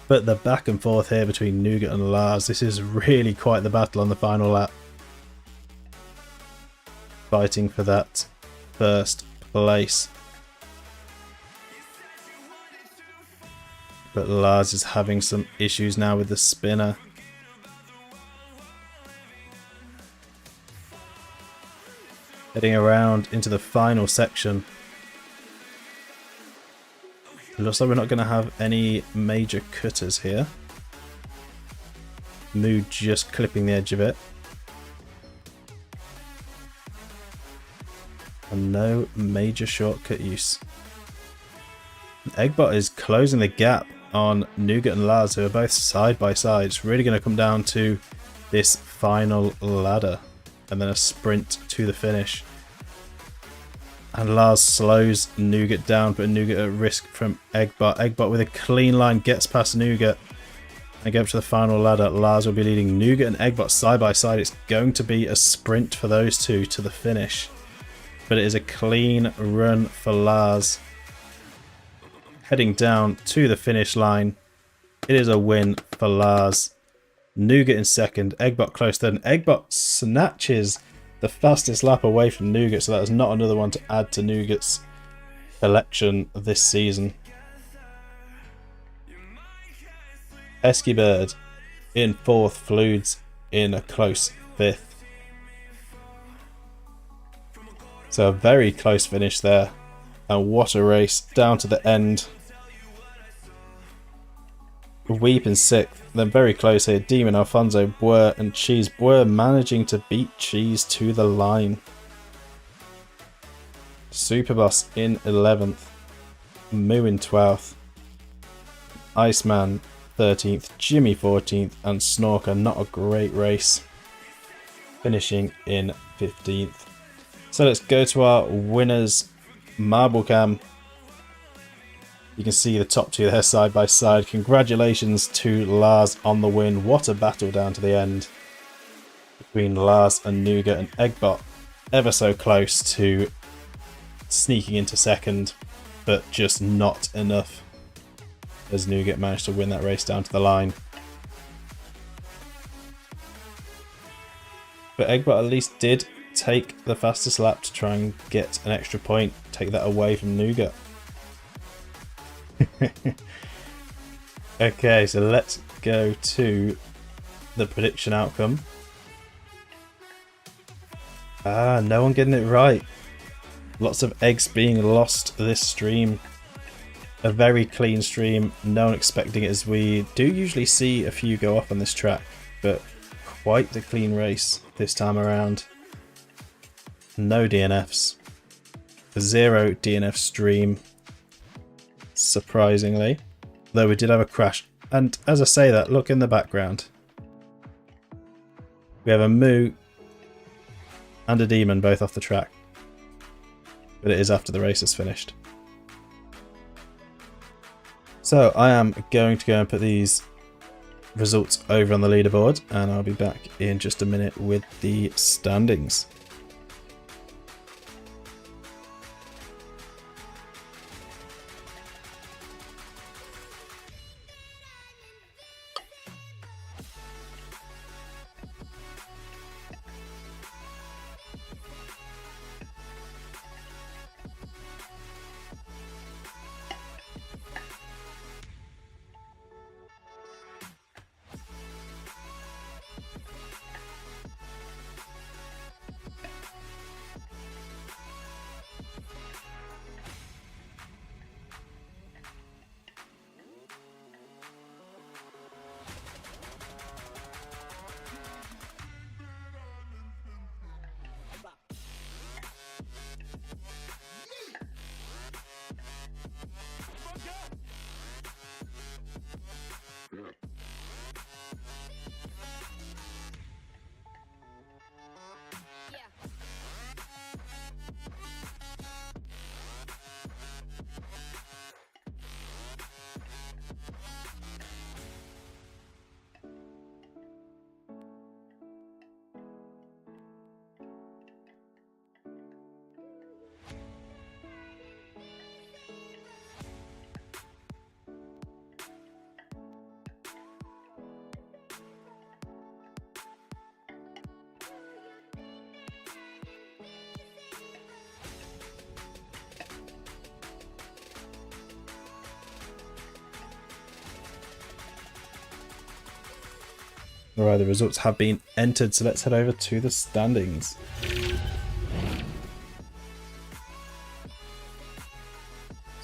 But the back and forth here between Nougat and Lars, this is really quite the battle on the final lap. Fighting for that 1st place. But Lars is having some issues now with the spinner. Heading around into the final section. It looks like we're not going to have any major cutters here. Moo just clipping the edge of it. And no major shortcut use. Eggbot is closing the gap on Nougat and Lars, who are both side by side. It's really going to come down to this final ladder. And then a sprint to the finish. And Lars slows Nougat down, putting Nougat at risk from Eggbot. Eggbot with a clean line gets past Nougat. And get up to the final ladder. Lars will be leading Nougat and Eggbot side by side. It's going to be a sprint for those two to the finish. But it is a clean run for Lars. heading down to the finish line. It is a win for Lars. Nougat in second, Eggbot close third, and Eggbot snatches the fastest lap away from Nougat, so that is not another one to add to Nougat's collection this season. Pesky Bird in fourth, Fludes in a close fifth. So a very close finish there, and what a race down to the end. Weep in sixth, then very close here, Demon, Alfonso, Boer and Cheese. Boer managing to beat Cheese to the line. Superboss in 11th, Moo in 12th, Iceman 13th, Jimmy 14th, and Snorker, not a great race, finishing in 15th. So let's go to our winners. Marble Cam. You can see the top two there side by side. Congratulations to Lars on the win. What a battle down to the end between Lars and Nougat, and Eggbot ever so close to sneaking into second, but just not enough as Nougat managed to win that race down to the line. But Eggbot at least did take the fastest lap to try and get an extra point, take that away from Nougat. Okay, so let's go to the prediction outcome. No one getting it right. Lots of eggs being lost this stream. A very clean stream, no one expecting it, as we do usually see a few go off on this track, but quite the clean race this time around. No DNFs. 0 DNF stream, surprisingly. Though we did have a crash. And as I say that, look in the background. We have a Moo and a Demon both off the track. But it is after the race is finished. So I am going to go and put these results over on the leaderboard, and I'll be back in just a minute with the standings. Alright, the results have been entered, so let's head over to the standings.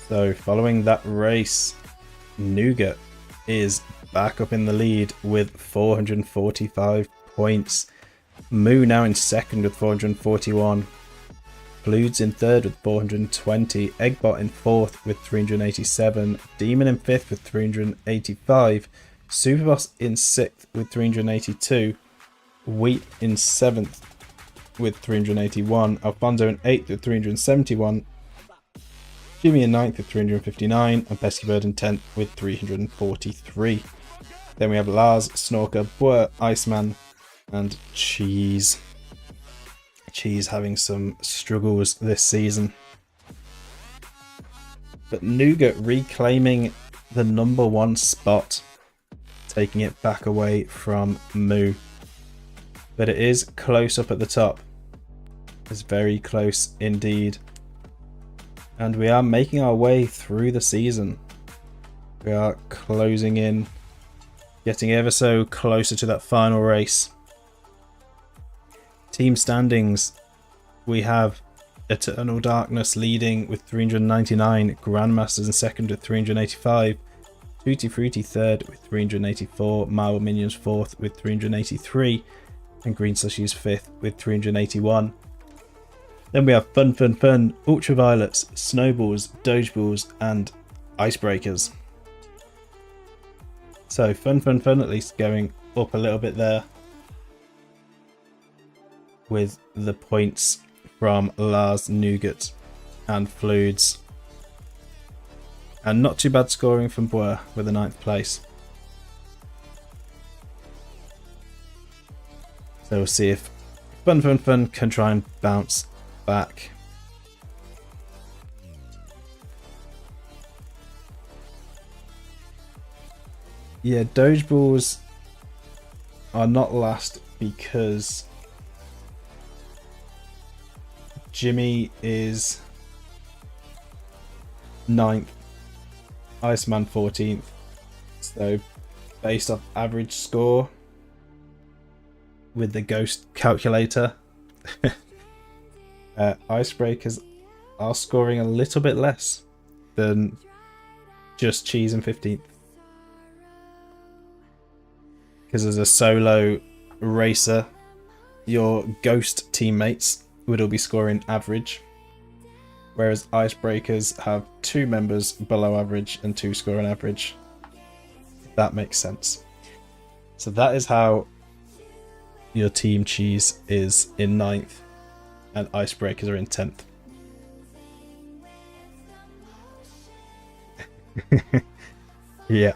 So following that race, Nougat is back up in the lead with 445 points. Moo now in second with 441. Fludes in third with 420. Eggbot in fourth with 387. Demon in fifth with 385. Superboss in 6th with 382, Weep in 7th with 381, Alfonso in 8th with 371, Jimmy in 9th with 359, and Pesky Bird in 10th with 343. Then we have Lars, Snorker, Boer, Iceman, and Cheese. Cheese having some struggles this season. But Nougat reclaiming the #1 spot, taking it back away from Moo. But it is close up at the top. It's very close indeed. And we are making our way through the season. We are closing in, getting ever so closer to that final race. Team standings, we have Eternal Darkness leading with 399, Grandmasters in second with 385, Tutti Frutti third with 384, Marble Minions fourth with 383, and Green Slushies fifth with 381. Then we have Fun, Ultraviolets, Snowballs, Dogeballs, and Icebreakers. So Fun at least going up a little bit there with the points from Lars, Nougat, and Fluids. And not too bad scoring from Boer with the 9th place. So we'll see if Fun can try and bounce back. Yeah, Dogeballs are not last because Jimmy is 9th, Iceman 14th. So based off average score with the ghost calculator, Icebreakers are scoring a little bit less than just Cheese in 15th. Because as a solo racer, your ghost teammates would all be scoring average, whereas Icebreakers have 2 members below average and 2 scoring average. If that makes sense. So that is how your team Cheese is in 9th and Icebreakers are in 10th. Yeah.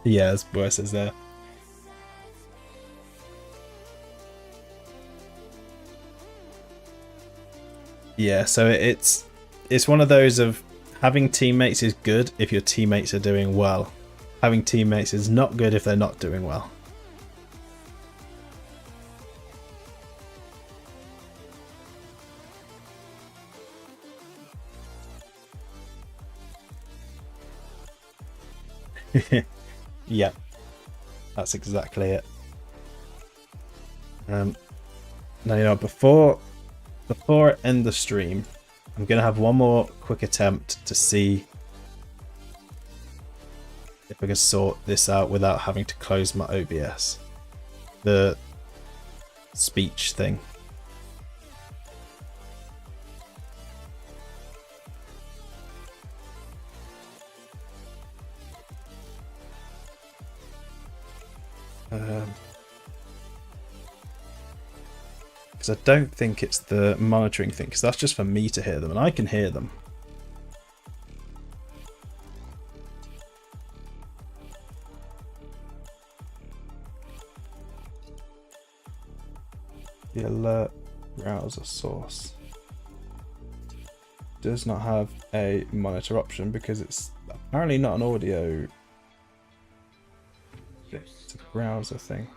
Yeah, as Boy says there. Yeah, so it's one of those of having teammates is good if your teammates are doing well. Having teammates is not good if they're not doing well. Yeah, that's exactly it. Now, you know, before I end the stream, I'm gonna have one more quick attempt to see if I can sort this out without having to close my OBS. The speech thing. Because I don't think it's the monitoring thing, because that's just for me to hear them, and I can hear them. The alert browser source does not have a monitor option because it's apparently not an audio. It's a browser thing.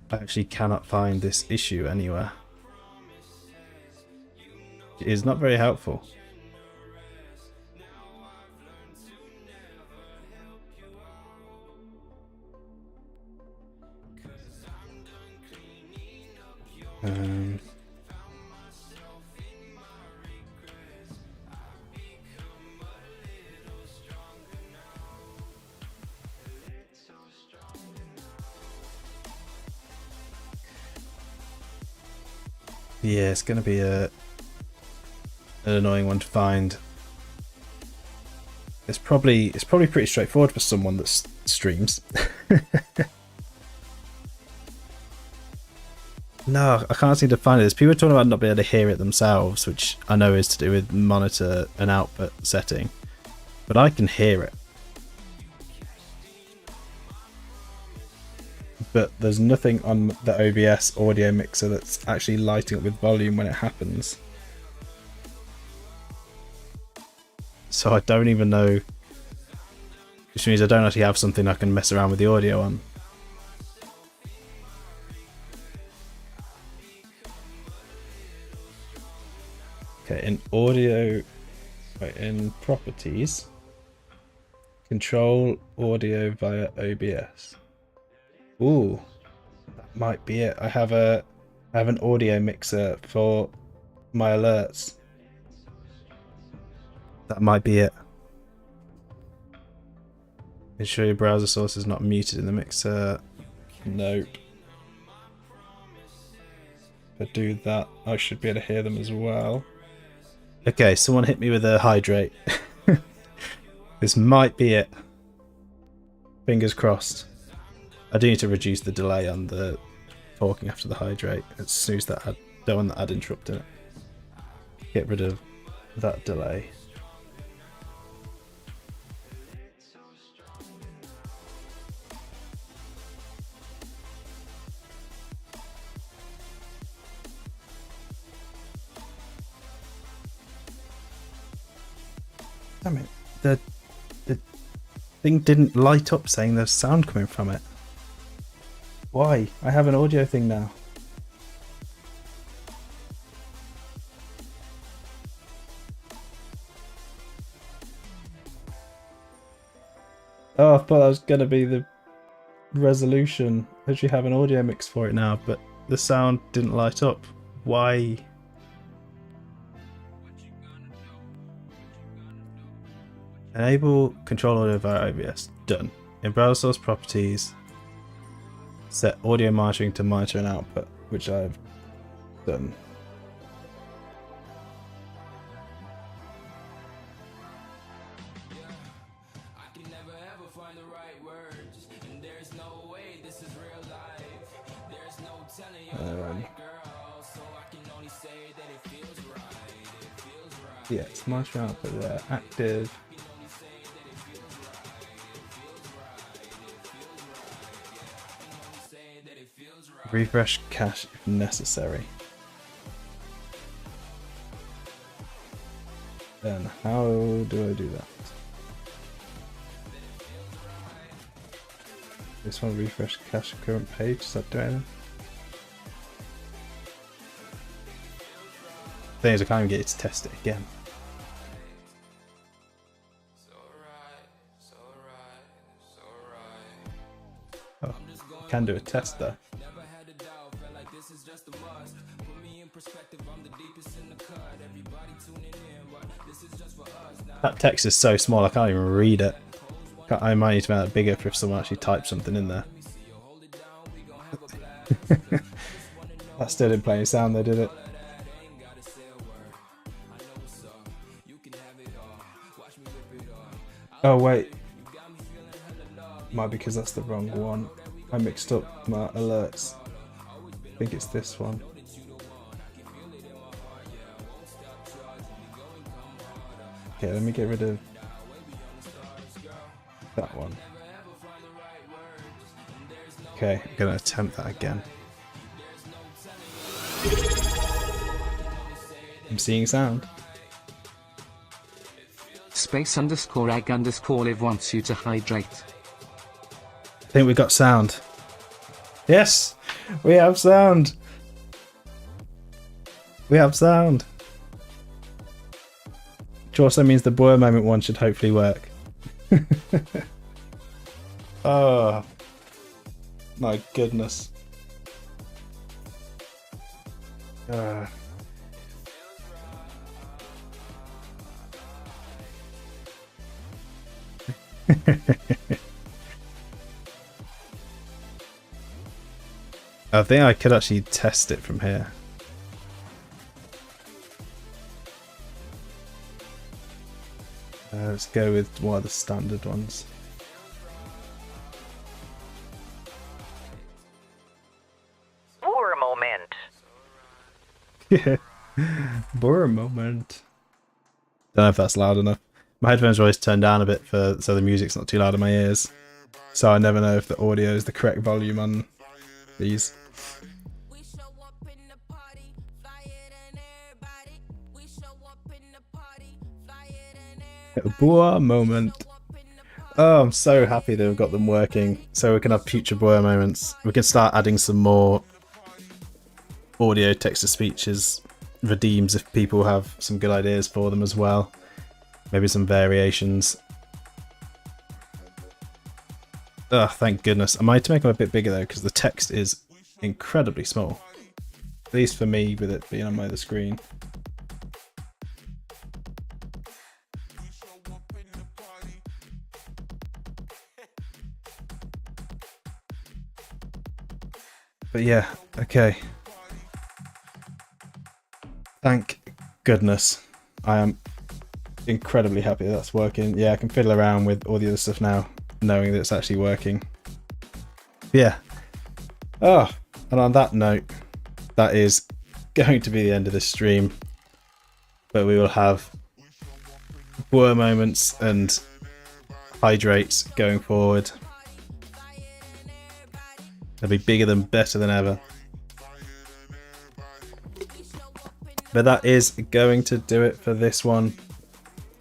I actually cannot find this issue anywhere. It is not very helpful. Yeah, it's going to be an annoying one to find. It's probably pretty straightforward for someone that streams. No, I can't seem to find it. There's people talking about not being able to hear it themselves, which I know is to do with monitor and output setting. But I can hear it. But there's nothing on the OBS audio mixer that's actually lighting up with volume when it happens. So I don't even know, which means I don't actually have something I can mess around with the audio on. Okay, in audio, wait, in properties, control audio via OBS. Ooh, that might be it. I have an audio mixer for my alerts. That might be it. Ensure your browser source is not muted in the mixer. Nope. If I do that, I should be able to hear them as well. Okay, someone hit me with a hydrate. This might be it. Fingers crossed. I do need to reduce the delay on the talking after the hydrate. As soon as that ad, don't want that ad interrupting it. Get rid of that delay. Damn it, the thing didn't light up saying there's sound coming from it. Why? I have an audio thing now. Oh, I thought that was going to be the resolution. I actually have an audio mix for it now, but the sound didn't light up. Why? Enable control audio via OBS. Done. In browser source properties, set audio monitoring to monitor and output, which I've done. Yeah, it's monitoring output there. Active. Refresh cache if necessary. Then how do I do that? This one, refresh cache current page. Is that doing anything? Thing is, I can't even get it to test it again. Oh, I can do a test though. That text is so small I can't even read it. I might need to make that bigger if someone actually types something in there. That still didn't play any sound though, did it? Oh wait. Might be because that's the wrong one. I mixed up my alerts. I think it's this one. Okay, let me get rid of that one. Okay, I'm gonna attempt that again. I'm seeing sound. Space_egg_live wants you to hydrate. I think we got sound. Yes! We have sound! We have sound! Which also means the boy moment one should hopefully work. Oh my goodness. I think I could actually test it from here. Let's go with one of the standard ones. For a moment. Bore moment. Don't know if that's loud enough. My headphones are always turned down a bit so the music's not too loud in my ears. So I never know if the audio is the correct volume on these. Boa moment. Oh, I'm so happy that we've got them working, so we can have future Boa moments. We can start adding some more audio text-to-speeches, redeems if people have some good ideas for them as well. Maybe some variations. Oh, thank goodness. I might make them a bit bigger though, because the text is incredibly small. At least for me, with it being on my other screen. But yeah, okay. Thank goodness. I am incredibly happy that's working. Yeah, I can fiddle around with all the other stuff now, knowing that it's actually working. Yeah. Oh, and on that note, that is going to be the end of this stream. But we will have Boa moments and hydrates going forward. They'll be bigger than better than ever. But that is going to do it for this one.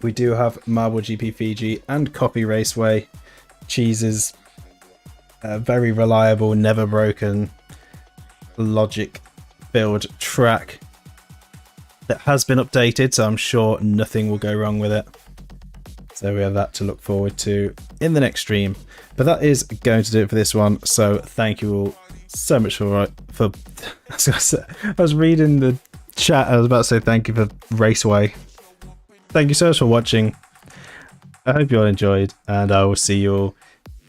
We do have Marble GP Fiji and Copy Raceway. Cheese's very reliable, never broken, logic build track that has been updated, so I'm sure nothing will go wrong with it. So we have that to look forward to in the next stream. But that is going to do it for this one. So thank you all so much for I was reading the chat. I was about to say thank you for Raceway. Thank you so much for watching. I hope you all enjoyed, and I will see you all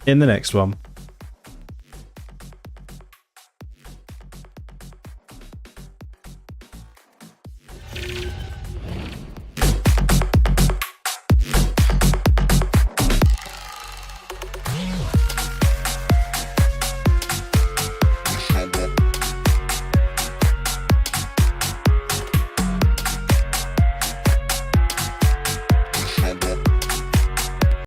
in the next one.